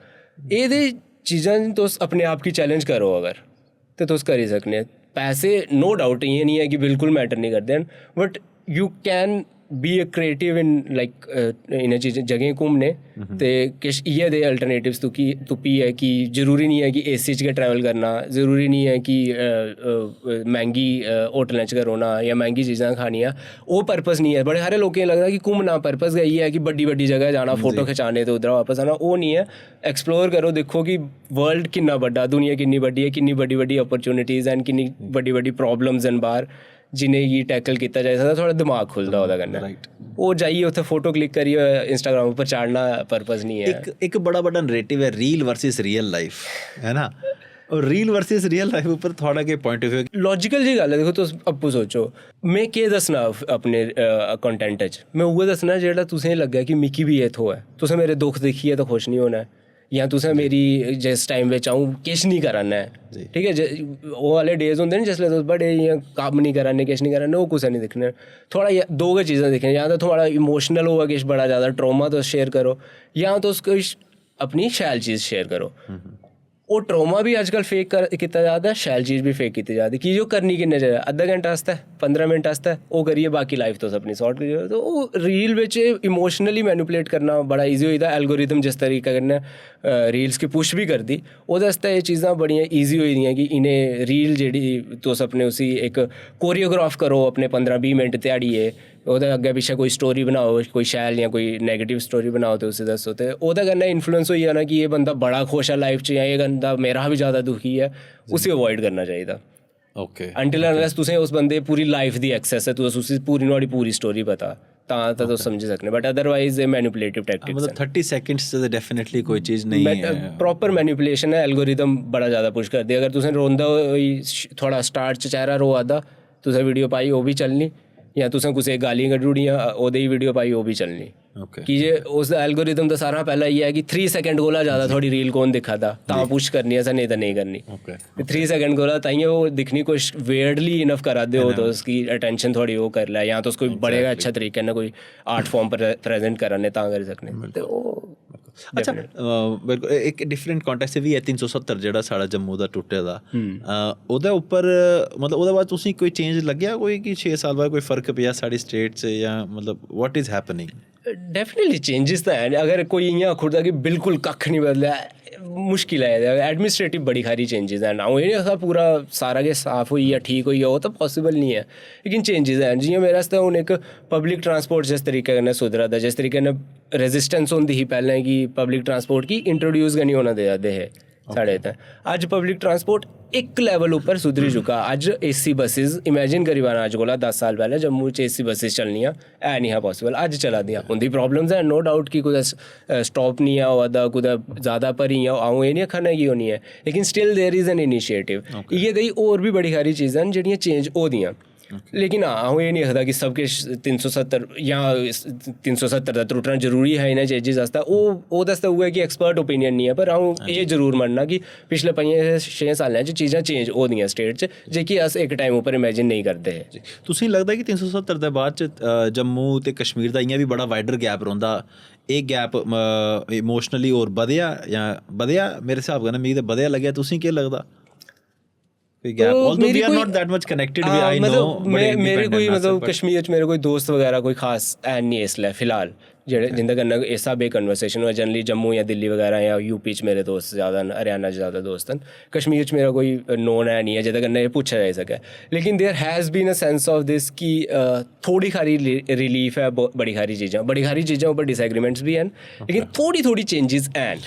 एह्दे चीज़ां तुस अपने आप गी चैलेंज करो अगर, ते तुस करी सकने। पैसे नो डाउट इ'यां नहीं है कि बिल्कुल मैटर नहीं करदे न, but you can be a creative in like इ'नें चीज़ें जगहें घूमने। ते किश इ'यै दे अल्टरनेटिव्स तुप्पी है कि जरूरी नहीं है कि AC च गै ट्रैवल करना, जरूरी नहीं है कि मैंह्गी होटलें च गै रौह्ना या मैंह्गी चीज़ां खानियां, ओह् पर्पस नहीं है। बड़े सारे लोकें गी लगदा कि घूमना पर्पस गै इ'यै है कि बड्डी बड्डी जगह जाना, फोटो खिचाने ते उद्धरा वापस आना, ओह् नहीं है। एक्सप्लोर करो, दिक्खो कि वर्ल्ड किन्ना बड्डा, दुनिया किन्नी बड्डी है, किन्नी बड्डी बड्डी अपॉर्चुनिटीज़ हैन, किन्नी बड्डी बड्डी प्रॉब्लम्स न बाहर जिनेंगी टैकल कीता जाई सकदा, थोड़ा दिमाग खुलदा ओह्दे कन्नै। ओह् जाइयै उत्थै फोटो क्लिक करियै इंस्टाग्राम उप्पर चाढ़ना पर्पस नहीं है। एक बड़ा बड्डा नरेटिव है रील वर्सेस रियल लाइफ, है ना? और रील वर्सेस रियल लाइफ उप्पर थोड़ा के पॉइंट ऑफ व्यू? लॉजिकल जी गल्ल है, देखो तुस आपूं सोचो, में केह् दस्सना अपने कंटेंट च? मैं उ'ऐ दस्सना जेह्ड़ा तुसेंगी लग्गै कि मिकी बी एह् थ्होऐ। तुसें मेरे दुख दिक्खियै तो खुश नहीं होना है, या तुसें मेरी जिस टाइम बिच अ'ऊं किश नहीं करा ना है, ठीक है, ओह् आह्ले डेज होंदे न जिसलै तुस बड़े इ'यां कम्म नहीं करा ने, किश नहीं करा ने, ओह् कुसै नहीं दिक्खने। थोड़ा दो गै चीज़ां दिक्खनियां, जां ते थोड़ा इमोशनल होऐ किश बड़ा ज़्यादा ट्रोमा तुस शेयर करो, जां तुस किश अपनी शैल चीज़ शेयर करो। ओह् ट्रोमा भी अज्जकल फेक कीता जा दा, शैल चीज़ भी फेक कीती जा दी, कि जो करनी किन्ने चाहिदा, अद्धा घैंटा आस्तै, 15 मिनट आस्तै, ओह् करियै बाकी लाइफ तुस अपनी सॉर्ट करियै। तो ओह् रील बिच इमोशनली मैनिपुलेट करना बड़ा ईजी होई दा। एल्गोरिदम जिस तरीके कन्नै रील्स गी पुश भी करदी, ओह्दे आस्तै एह् चीज़ां बड़ियां ईजी होई दियां कि इ'नें रील जेह्ड़ी तुस अपने उसी इक कोरियोग्राफ करो अपने 15-20 मिनट ध्याड़ियै, ओह्दे अग्गें पिच्छें कोई स्टोरी बनाओ, कोई शैल जां कोई नेगेटिव स्टोरी बनाओ ते उसी दस्सो, ते ओह्दे कन्नै इन्फ्लुएंस होई जाना कि एह् बंदा बड़ा खुश है लाइफ च, जां एह् बंदा मेरा बी ज़्यादा दुखी है, उसी अवॉइड करना चाहिदा। ओके, अंटिल अनलेस तुसें उस बंदे पूरी लाइफ दी एक्सेस है, तुस उसी पूरी नुहाड़ी पूरी स्टोरी पता, तां तुस समझी सकने, बट अदरवाइज एह् मैनिपुलेटिव टैक्टिक्स मतलब 30 सेकंड्स से डेफिनेटली कोई चीज़ नहीं है, प्रॉपर मैनिपुलेशन है। एल्गोरिदम बड़ा ज़्यादा पुश करदी, अगर तुसें रोंदा होई थोड़ा स्टार्ट च चेहरा रोआ दा, तुसें वीडियो पाई ओह् भी चलनी, या तुसें कुसै गालियां कड्ढी ओड़ियां ओह्दे ही वीडियो पाई ओह् भी चलनी। कि जे उस एल्गोरिदम दा सारा पैह्ला इ'यै है कि 3 सेकंड कोला ज़्यादा थोड़ी रील कौन दिक्खा दा, तां पुश करनी असें, नेईं तां नेईं करनी। 3 सेकंड कोला ताइयों ओह् दिक्खनी, कुछ वेयर्डली इनफ करा दे हो तुस कि अटेंशन थोड़ी ओह् करी लै, जां तुस कोई बड़े गै अच्छे तरीके कन्नै कोई आर्ट फॉर्म प्रेजेंट करा ने, तां करी सकने। ते ओह् अच्छा, बिल्कुल एक डिफरेंट कॉन्टेक्स्ट भी है 370 जेह्ड़ा साढ़ा जम्मू दा टुट्टे दा, ओह्दे उप्पर मतलब ओह्दे बाद तुसें कोई चेंज लग्गेआ कोई कि 6 साल बाद कोई फर्क पेआ साढ़ी स्टेट च, या मतलब what is happening? Definitely changes तो है। अगर कोई इ'यां आखुड़दा कि बिल्कुल कक्ख नहीं बदलेआ, मुश्किल है। एडमिनिस्ट्रेटिव बड़ी सारी चेंजेस हैं, अ'ऊं एह् निं आखदा पूरा सारा गै साफ होई गेआ, ठीक होई गेआ, ओह् ते पॉसिबल नहीं है, लेकिन चेंजेस हैं। जियां मेरे आस्तै हून इक पब्लिक ट्रांसपोर्ट जिस तरीके कन्नै सुधरा दा, जिस तरीके कन्नै रेजिस्टेंस होंदी ही पैह्लें कि पब्लिक ट्रांसपोर्ट गी इंट्रोड्यूस गै नहीं होना देआ दे हे, साढ़े इत्थै अज्ज पब्लिक ट्रांसपोर्ट एक लैवल उप्पर सुधरी चुका। अज्ज AC बसेस इमेजिन करी पाना, अज्ज कोला 10 साल पैह्लें जम्मू च AC बसेस चलनियां है नहीं हा पॉसिबल, अज्ज चला दियां। उंदी प्रॉब्लम्स है नो डाउट कि कुदै स्टॉप नहीं है होआ दा, कुदै ज़्यादा भरी अ'ऊं एह् नहीं आखा ना कि ओह् नहीं है, लेकिन still there is an initiative. इ'यै देही होर बी बड़ी सारी चीज़ां न जेह्ड़ियां चेंज होई दियां। लेकिन हाँ अ'ऊं एह् नहीं आखदा कि सब किश 370 जां 370 दा त्रुट्टना जरूरी है इ'नें चीजें आस्तै। ओह्दे आस्तै उ'ऐ कि एक्सपर्ट ओपिनियन नहीं है, पर अ'ऊं एह् जरूर मन्नना कि पिछले 5-6 सालें च चीज़ां चेंज हो दियां स्टेट च, जेह्की अस इक टाइम उप्पर इमेजिन नहीं करदे हे। तुसें लगदा कि 370 दे बाद च जम्मू ते कश्मीर दा इ'यां भी बड़ा वाइडर गैप रौंह्दा, एह् गैप इमोशनली होर बधेआ जां बधेआ? मेरे स्हाब कन्नै मिगी ते बधेआ लग्गेआ, तुसें केह् लगदा? मेरे कोई मतलब कश्मीर च मेरे कोई दोस्त वगैरह कोई खास है नहीं इसलै फिलहाल जेह्ड़े जिंदे कन्नै इस स्हाबै कन्वर्सेशन होऐ। जनरली जम्मू या दिल्ली वगैरह या यूपी च मेरे दोस्त ज़्यादा न, हरियाणा च ज़्यादा दोस्त न। कश्मीर च मेरा कोई नोन है नहीं है जेह्दे कन्नै एह् पुच्छा जाई सकै। लेकिन there has been a sense of this कि थोड़ी हारी रिलीफ है, बड़ी हारी चीज़ां उप्पर डिसएग्रीमेंट्स भी हैन, लेकिन थोड़ी चेंजेस हैन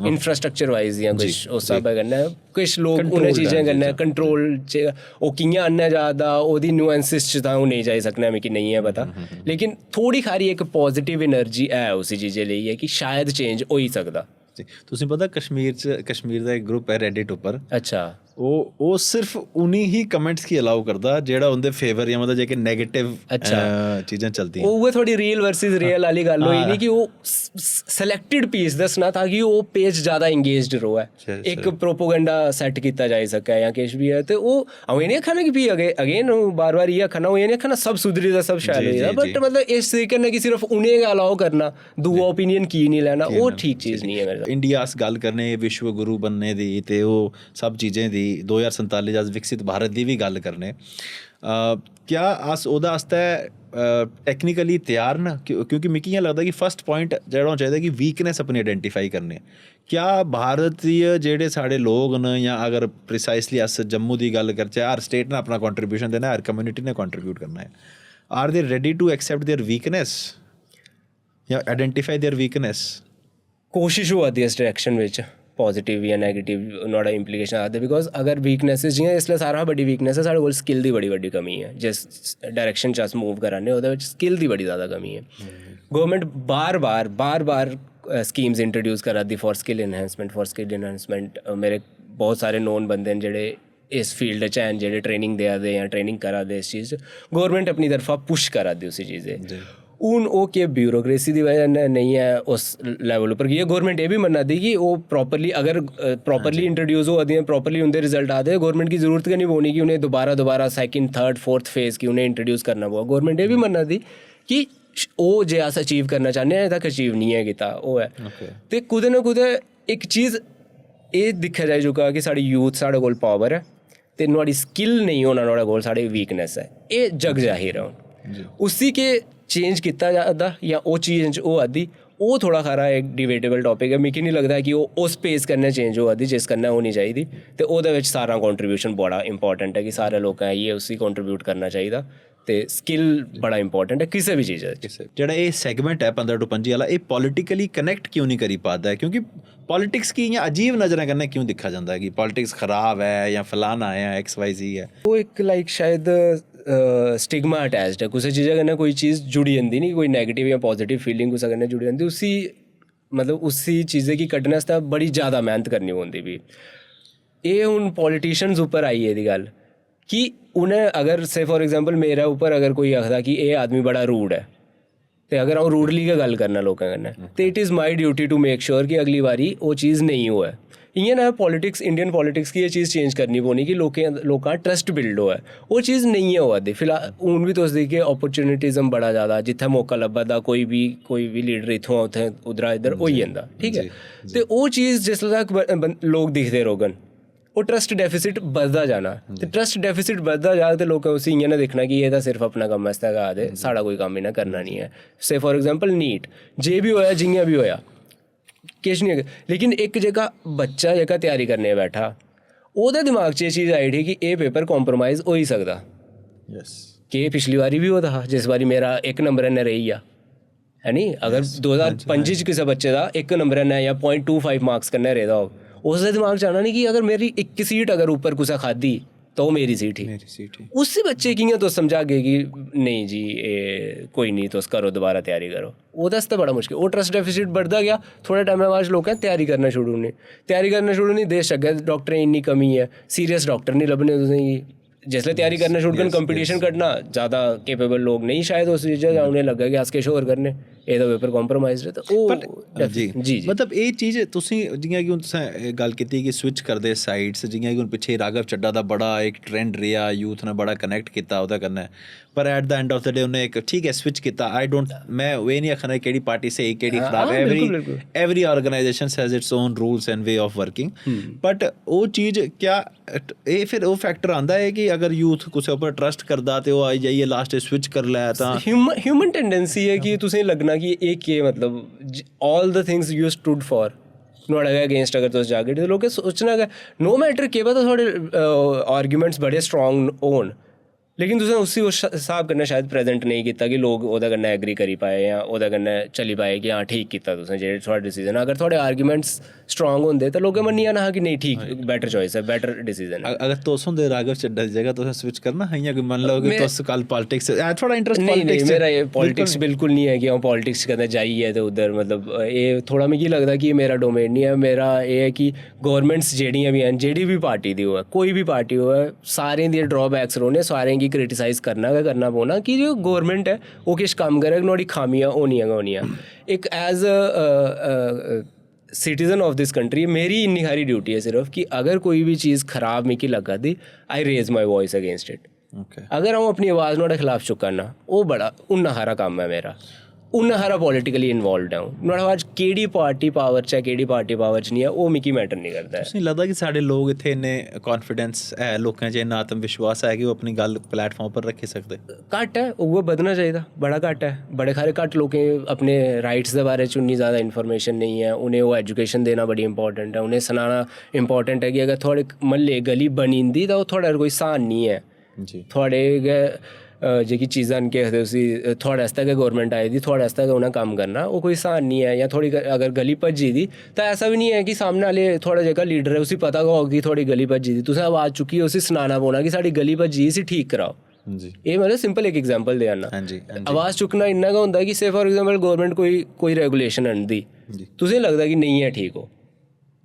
इंफ्रास्ट्रक्चर वाइज जां कुछ उस स्हाबै कन्नै। किश लोग उ'नें चीज़ें कन्नै कंट्रोल च ओह् कि'यां आह्नेआ जा दा ओह्दी नुएंसिस च तां नेईं जाई सकना, मिगी नहीं है पता। लेकिन थोड़ी हारी इक पॉजिटिव एनर्जी है उसी चीज़ें लेइयै कि शायद चेंज होई सकदा। तुसें पता कश्मीर दा इक ग्रुप है रेडिट उप्पर, अच्छा ओह् सिर्फ उन्हीं ही कमेंट्स गी अलाउ करदा जेह्ड़ा उं'दे फेवर जां मतलब जेह्के नेगेटिव चीज़ां चलदियां। उ'ऐ थोड़ी रियल वर्सेस रियल आह्ली गल्ल होई नी कि ओह् सिलेक्टेड पीस दस्सना ताकि ओह् पेज ज़्यादा इंगेज्ड रवै, इक प्रोपोगंडा सैट्ट कीता जाई सकै जां किश बी है। ते ओह् अ'ऊं एह् नहीं आखा ना कि फ्ही अगेन बार इ'यै आखा ना, ओह् एह् नहीं आखा ना सब सुधरी दा सब शैल होई दा, बट मतलब इस तरीके कन्नै कि सिर्फ उ'नें गै अलाउ करना, दूआ ओपिनियन की नहीं लैना, ओह् ठीक चीज़ नहीं है मेरे। इंडिया अस गल्ल करने विश्व गुरु बनने दी ते ओह सब चीज़ें दी 2047 अस विकसित भारत दी भी गल्ल करने, क्या अस ओह्दे आस्तै टेक्निकली त्यार न? क्योंकि मिगी इ'यां लगदा कि फर्स्ट पॉइंट जेह्ड़ा होना चाहिदा कि वीकनेस अपनी आइडेंटिफाई करने। क्या भारतीय जेह्ड़े साढ़े लोग न, जां अगर प्रिसाइसली अस जम्मू दी गल्ल करचै, हर स्टेट ने अपना कंट्रीब्यूशन देना, हर कम्युनिटी ने कंट्रीब्यूट करना है, are they ready to accept their weakness जां आइडेंटिफाई देयर वीकनेस? कोशिश होआ दी इस डायरेक्शन बिच, पॉजिटिव या नैगेटिव नुआढ़ा इंप्लीकेशन आखदे। बिकॉज अगर वीकनेसेस जियां इसलै सारा हा बड्डी वीकनेस है साढ़े कोल स्किल दी बड़ी कमी है। जिस डायरेक्शन च अस मूव करा ने ओह्दे बिच स्किल दी बड़ी ज़्यादा कमी है। गौरमेंट बार बार स्कीम्स इंट्रोड्यूस करा दी फॉर स्किल इन्हांसमेंट। मेरे बहुत सारे नोन बंदे न जेह्ड़े इस फील्ड च हैन, जेह्ड़े ट्रेनिंग देआ दे जां ट्रेनिंग करा दे इस चीज़। गौरमेंट अपनी तरफा पुश करा दी उसी चीज़ें। हून ओह् केह् ब्यूरोक्रेसी दी वजह कन्नै नहीं है उस लैवल उप्पर कि गौरमेंट एह् बी मन्ना दी कि ओह् प्रॉपरली अगर प्रॉपरली इंट्रोड्यूस होआ दियां, प्रॉपरली उंदे रिजल्ट आ दे, गौरमेंट की जरूरत गै नहीं पौनी कि उन्हें दोबारा सेकंड थर्ड फोर्थ फेज़ की उन्हें इंट्रोड्यूस करना पौग। गौरमेंट एह् बी मन्ना दी कि ओह् जे अस अचीव करना चाह्न्ने आं, अजें तक अचीव नहीं है कीता ओह् है। ते कुदै ना कुदै इक चीज़ एह् दिक्खेआ जाई चुका कि साढ़ी यूथ साढ़े कोल पावर है ते नुआढ़ी स्किल नहीं होना नुआढ़े कोल साढ़ी वीकनेस है। एह् जग जाहिर है हून उसी के चेंज कीता जा'रदा जां ओह् चीज होआ दी, ओह् थोड़ा हारा एक डिबेटेबल टॉपिक है। मिगी नहीं लगदा कि ओह् उस पेस कन्नै चेंज होआ दी जिस कन्नै होनी चाहिदी। ते ओह्दे बिच सारा कंट्रीब्यूशन बड़ा इंपॉर्टेंट है कि सारे लोकें आइयै उसी कंट्रीब्यूट करना चाहिदा। ते स्किल बड़ा इंपॉर्टेंट है किसी भी चीज़ जेह्ड़ा एह् सैगमेंट है 15 to 25 आह्ला, एह् पॉलिटिकली कनैक्ट क्यों नहीं करी पादा है? क्योंकि पॉलिटिक्स गी इ'यां अजीब नज़रें कन्नै क्यों दिक्खा जंदा है कि पॉलिटिक्स खराब है या फलाना है या XYZ है? ओह् इक लाइक शायद स्टिग्मा अटैच्ड है। कुसै चीज़ा कन्नै कोई चीज़ जुड़ी जंदी नी, कोई नैगेटिव या पॉजिटिव फीलिंग कुसै कन्नै जुड़ी जंदी, उसी मतलब उसी चीज़ै गी कड्ढने आस्तै बड़ी ज़्यादा मेहनत करनी पौंदी। भी एह् हून पॉलिटिशियंस उप्पर आई गेदी गल्ल कि उ'नें अगर से फॉर एग्जांपल मेरे उप्पर अगर कोई आखदा कि एह् आदमी बड़ा रूड है, ते अगर अ'ऊं रूडली गै गल्ल करना लोकें कन्नै, ते it is my duty to make sure कि अगली बारी ओह् चीज़ नेईं होऐ। इ'यां ना पॉलिटिक्स, इंडियन पॉलिटिक्स की एह् चीज़ चेंज करनी पौनी कि लोकां ट्रस्ट बिल्ड होऐ। ओह् चीज़ नेईं है होआ दी फिलहाल। हून बी तुस दिखगे अपॉर्चुनिटिज़म बड़ा ज़्यादा, जित्थै मौका लब्भा दा कोई बी लीडर इत्थुआं उत्थै उद्धरा इद्धर होई जंदा, ठीक है। ते ओह् चीज़ जिसलै तक लोग दिखदे रौह्ङन, ओह् ट्रस्ट डेफिसिट बधदा जाना। ते ट्रस्ट डेफिसिट बधदा जाग ते लोकें उसी इ'यां ना दिक्खना कि एह् तां सिर्फ अपना कम्म आस्तै गै आखदे, साढ़ा कोई कम्म इ'नें करना नहीं है। से फॉर एग्जांपल नीट जे बी होया जि'यां बी होया किश नहीं, लेकिन इक जेह्का बच्चा जेह्का त्यारी करने बैठा, ओह्दे दिमाग च एह् चीज़ आई उठी कि एह् पेपर कॉम्प्रोमाइज़ होई सकदा। कि पिछली बारी बी होदा हा जिस बारी मेरा 1 नंबर ने रेही गेआ, है नी। अगर 2025 च किसी बच्चे दा 1 नंबर ने या 0.25 मार्क्स कन्नै रेह्दा होग, उसके दिमाग च आना नहीं कि अगर मेरी एक सीट अगर ऊपर कुसा खादी तो मेरी सीट ही उससे बच्चे कि'यां तुस समझागे कि नहीं जी कोई नहीं तुस करो दोबारा त्यारी करो ओह्दे आस्तै बड़ा मुश्किल ओह् ट्रस्ट डेफिसिट बढ़दा गया थोड़े टाइम बाद लोकें त्यारी करना छोड़ी देश अग्गें डाक्टरें इन्नी कमी है सीरियस डाक्टर नहीं लब्भने तुसेंगी जिसलै त्यारी करना छुड़कन कंपीटिशन कड्ढना ज़्यादा केपेबल लोग नहीं शायद उस चीज़ च उ'नें लग्गा कि अस किश होर करने एह्दे पेपर कॉम्प्रोमाइज़ ते ओह् जी मतलब ਇਹ ਚੀਜ਼ ਤੁਸੀਂ ਜਿ'यां कि ਹੁਣ ਤੁਸੀਂ ਗੱਲ ਕੀਤੀ ਕਿ ਸਵਿਚ ਕਰਦੇ ਸਾਈਡਸ जि'यां कि ਹੁਣ ਪਿੱਛੇ ਰਾਘਵ ਚੱਡਾ ਦਾ ਬੜਾ ਇੱਕ ਟ੍ਰੈਂਡ ਰਿਹਾ ਯੂਥ ਨੇ ਬੜਾ ਕਨੈਕਟ ਕੀਤਾ ਉਹਦਾ ਕਰਨਾ ਪਰ at the end of the day ਉਹਨੇ ਇੱਕ ਠੀਕ ਹੈ ਸਵਿਚ ਕੀਤਾ ਆਈ ਡੋਂਟ ਮੈਂ ਇਹ ਨਹੀਂ ਆਖਣਾ ਕਿਹੜੀ ਪਾਰਟੀ ਸਹੀ ਕਿਹੜੀ ਖਰਾਬ every organisation has it's on rules and way of working but ਉਹ ਚੀਜ਼ ਕਿਆ ਇਹ ਫਿਰ ਉਹ ਫੈਕਟਰ ਆਉਂਦਾ ਹੈ ਕਿ ਅਗਰ ਯੂਥ ਕਿਸੇ ਉੱਪਰ ਟਰਸਟ ਕਰਦਾ ਤੇ ਉਹ ਆਈ ਜਾਈਏ ਲਾਸਟ ਸਵਿਚ ਕਰ ਲੈ ਤਾਂ ਹਿਊਮਨ ਟੈਂਡੈਂਸੀ ਹੈ ਕਿ ਤੁਸੀਂ ਲੱਗਣਾ कि ਇਹ ਕੀ मतलब all the things you stood for नुआढ़े अगेंस्ट अगर तुस जागे ते लोकें सोचना कि नो मैटर केह् पता थुआढ़े आर्गूमेंट्स बड़े स्ट्रांग होन लेकिन तुसें उसी उस हिसाब कन्नै शायद प्रेजेंट नहीं कीता कि लोग ओह्दे कन्नै एग्री करी पाए जां ओह्दे कन्नै चली पाए कि हाँ ठीक कीता तुसें जेह्ड़े थुआढ़े डिसीजन अगर थुआढ़े आर्गूमेंट्स स्ट्रांग होंदे ते लोकें मन्नी जाना हा कि नहीं ठीक बेटर चॉइस है बेटर डिसीजन है अगर तुस होंदे राघव चड्ढा दी जगह तुसें स्विच करना हा इ'यां कि मान लो कि तुस कल पॉलिटिक्स थोड़ा इंटरेस्ट नहीं मेरा ये पॉलिटिक्स बिल्कुल नहीं है कि अ'ऊं पॉलिटिक्स कदें जाइयै ते उद्धर मतलब एह् थोड़ा मिगी लगदा कि मेरा डोमेन नहीं है मेरा एह् है कि गौरमेंट्स जेह्ड़ियां बी हैन जेह्ड़ी बी पार्टी दी होऐ कोई बी पार्टी होऐ सारें दी ड्रॉबैक्स रौह्ने सारें गी क्रिटिसाइज करना गै करना पौना कि जो गौरमेंट है ओह् किश कम्म करे नुआढ़ी खामियां होनियां गै होनियां इक as a citizen of this country मेरी इन्नी हारी ड्यूटी है सिर्फ कि अगर कोई भी चीज़ खराब मिगी लग्गा दी I raise my voice against it अगर अ'ऊं अपनी आवाज़ नुआढ़े खिलाफ चुक्का ना ओह् बड़ा उन्ना हारा कम्म है मेरा उन्ना हारा पॉलिटिकली इन्वॉल्वड अ'ऊं नुआढ़े बाद केह्ड़ी पार्टी पावर च है केह्ड़ी पार्टी पावर च नहीं है ओह् मिगी मैटर नहीं करदा है तुसें लगदा कि साढ़े लोग इत्थे इन्ने कॉन्फिडेंस है लोकें च इन्ना आत्म विश्वास है कि ओह् अपनी गल्ल प्लेटफॉर्म पर रखी सकदे घट्ट है उ'ऐ बधना चाहिदा बड़ा घट्ट है बड़े सारे घट्ट लोकें अपने राइट्स दे बारे च उन्नी ज़्यादा इन्फॉर्मेशन नहीं है उ'नें ओह् एजुकेशन देना बड़ी इंपॉर्टेंट है उ'नें सनाना इंपॉर्टेंट है कि अगर थुआढ़े म्हल्ले गली बनी जंदी तां ओह् थुआढ़ा कोई स्हान नहीं है थुआढ़े गै जेह्की चीज़ां न केह् आखदे उसी थुआढ़े आस्तै गै गौरमेंट आई दी थुआढ़े आस्तै गै उ'नें कम्म करना ओह् कोई स्हान नहीं ऐ जां थोड़ी अगर गली भज्जी दी तां ऐसा बी नहीं है कि सामने आह्ले थुआढ़ा जेह्का लीडर है उसी पता गै होग कि थुआढ़ी गली भज्जी दी तुसें आवाज़ चुक्कियै उसी सनाना पौना कि साढ़ी गली भज्जी इसी ठीक कराओ एह् मतलब सिंपल इक एग्जाम्पल देआ ना आवाज़ चुक्कना इन्ना गै होंदा कि से फॉर एग्जाम्पल गौरमेंट कोई रेगुलेशन आह्नदी तुसें लगदा कि नेईं है ठीक ओह्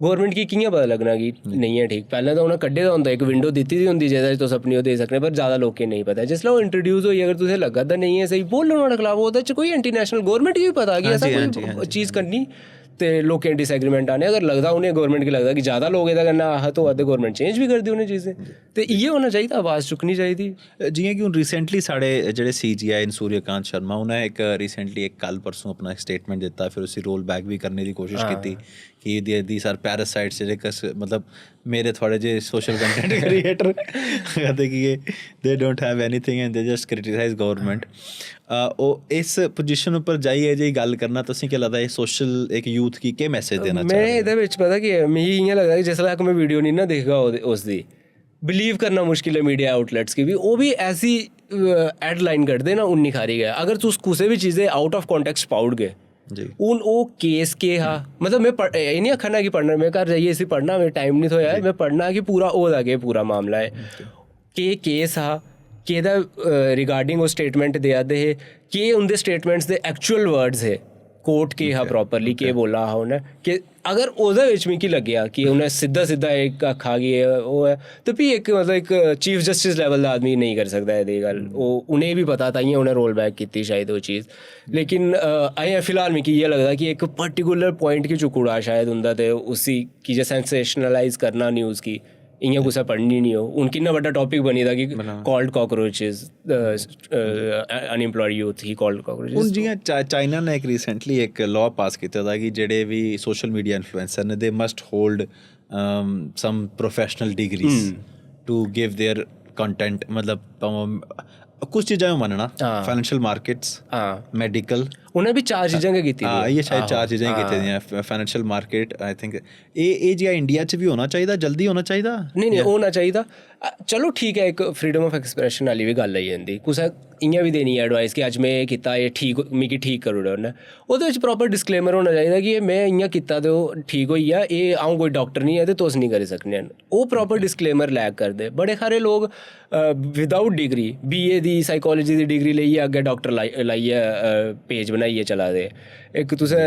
गौरमेंट गी कि'यां पता लग्गना कि नेईं है ठीक पैह्लें तां उ'नें कड्ढे दा होंदा इक विंडो दित्ती दी होंदी जेह्दे च तुस अपनी ओह् देई सकने पर ज़्यादा लोकें नेईं पता जिसलै ओह् इंट्रोड्यूस होई अगर तुसें लग्गा दा नेईं है स्हेई बोलो नुआढ़े खलाफ ओह्दे च कोई एंटी नेशनल गौरमेंट गी बी पता कि ऐसा कोई चीज़ करनी ते लोकें डिसएग्रीमेंट आने अगर लगदा उ'नें गौरमेंट गी लगदा कि ज़्यादा लोग एह्दे कन्नै आहत होआ दे गौरमेंट चेंज भी करदी उ'नें चीज़ें ते इ'यै होना चाहिदा आवाज़ चुक्कनी चाहिदी जि'यां कि हून रिसेंटली साढ़े जेह्ड़े CGI न सूर्यकांत शर्मा उ'नें इक रिसेंटली इक कल परसों अपना एक स्टेटमेंट दित्ता फिर उसी रोल बैक भी करने दी कोशिश कीती कि दीज आर पैरासाइट्स जेह्ड़े मतलब मेरे थोड़े जे सोशल कंटेंट क्रिएटर कहते कि they don't have anything and they just criticize government ओह् इस पोजीशन उप्पर जाइयै जे गल्ल करना तुसें केह् लगदा एह् सोशल एक यूथ गी केह् मैसेज देना मैं एह्दे बिच पता कि मिगी इ'यां लगदा कि जिसलै तक मैं वीडियो नहीं ना दिखगा उसदी बिलीव करना मुश्किल है मीडिया आउटलेट्स की भी ओह् भी ऐसी हेडलाइन कड्ढदे ना उन्नी खारी गै अगर तुस कुसै बी चीज़ आउट ऑफ कॉन्टेक्स्ट पाई ओड़गे हून ओह् केस केह् हा मतलब में एह् निं आखना कि पढ़ना में घर जाइयै इसी पढ़ना में टाइम नहीं थ्होया में पढ़ना कि पूरा होदा केह् पूरा मामला है केह् केस हा केह्दा रिगार्डिंग ओह् स्टेटमेंट देआ दे हे केह् उं'दे स्टेटमेंट्स दे एक्चुअल वर्ड्स हे कोर्ट केह् हा प्रॉपरली केह् बोला हा उ'नें कि अगर ओह्दे बिच मिगी लग्गेआ कि उ'नें सिद्धा इक आखा कि ओह् है ते फ्ही इक मतलब इक चीफ जस्टिस लेवल दा आदमी नेईं करी सकदा एह्दी गल्ल ओह् उ'नें बी पता ताइयें उ'नें रोल बैक कीती शायद ओह् चीज़ लेकिन अजें फिलहाल मिगी इ'यै लगदा कि इक पर्टिकुलर पॉइंट गी चुक्कुड़ा शायद उं'दा ते उसी की जे सेंसेशनलाइज करना न्यूज़ गी इ'यां कुसै पढ़नी नहीं हो हून किन्ना बड्डा टॉपिक बनी दा कि called cockroaches unemployed youth he called cockroaches हून जि'यां चाइना ने इक रिसेंटली इक लॉ पास कीते दा कि जेह्ड़े भी सोशल मीडिया इन्फ्लुएंसर ने they must hold some professional degrees to give their content मतलब कुछ चीज़ां में मनना फाइनेंशियल मार्केट्स मेडिकल उन्हें भी 4 चीज़ां गै कीती हाँ ये शायद 4 चीज़ां कीती दियां फाइनैंशियल मार्केट आई थिंक ਇਹ ਜਿਹਾ ਇੰਡੀਆ 'ਚ ਵੀ ਹੋਣਾ ਚਾਹੀਦਾ ਜਲਦੀ ਹੋਣਾ ਚਾਹੀਦਾ नहीं होना चाहिए चलो ठीक है एक फ्रीडम ऑफ एक्सप्रैशन वाली भी गल आई जंदी कुसै इ'यां भी देनी एडवाइस कि अज्ज में कीता एह् ठीक मिगी ठीक करी ओड़ेआ उन्नै ओह्दे च प्रॉपर डिस्क्लेमर होना चाहिदा कि में इ'यां कीता ते ओह् ठीक होई गेआ एह् अ'ऊं कोई डॉक्टर नहीं ऐ ते तुस नहीं करी सकने हैन ओह् प्रॉपर डिस्क्लेमर लैक करदे बड़े सारे लोग विदाउट डिग्री BA दी साइकोलॉजी दी डिग्री लेइयै अग्गें डॉक्टर लाइयै पेज बनाइयै चला दे इक तुसें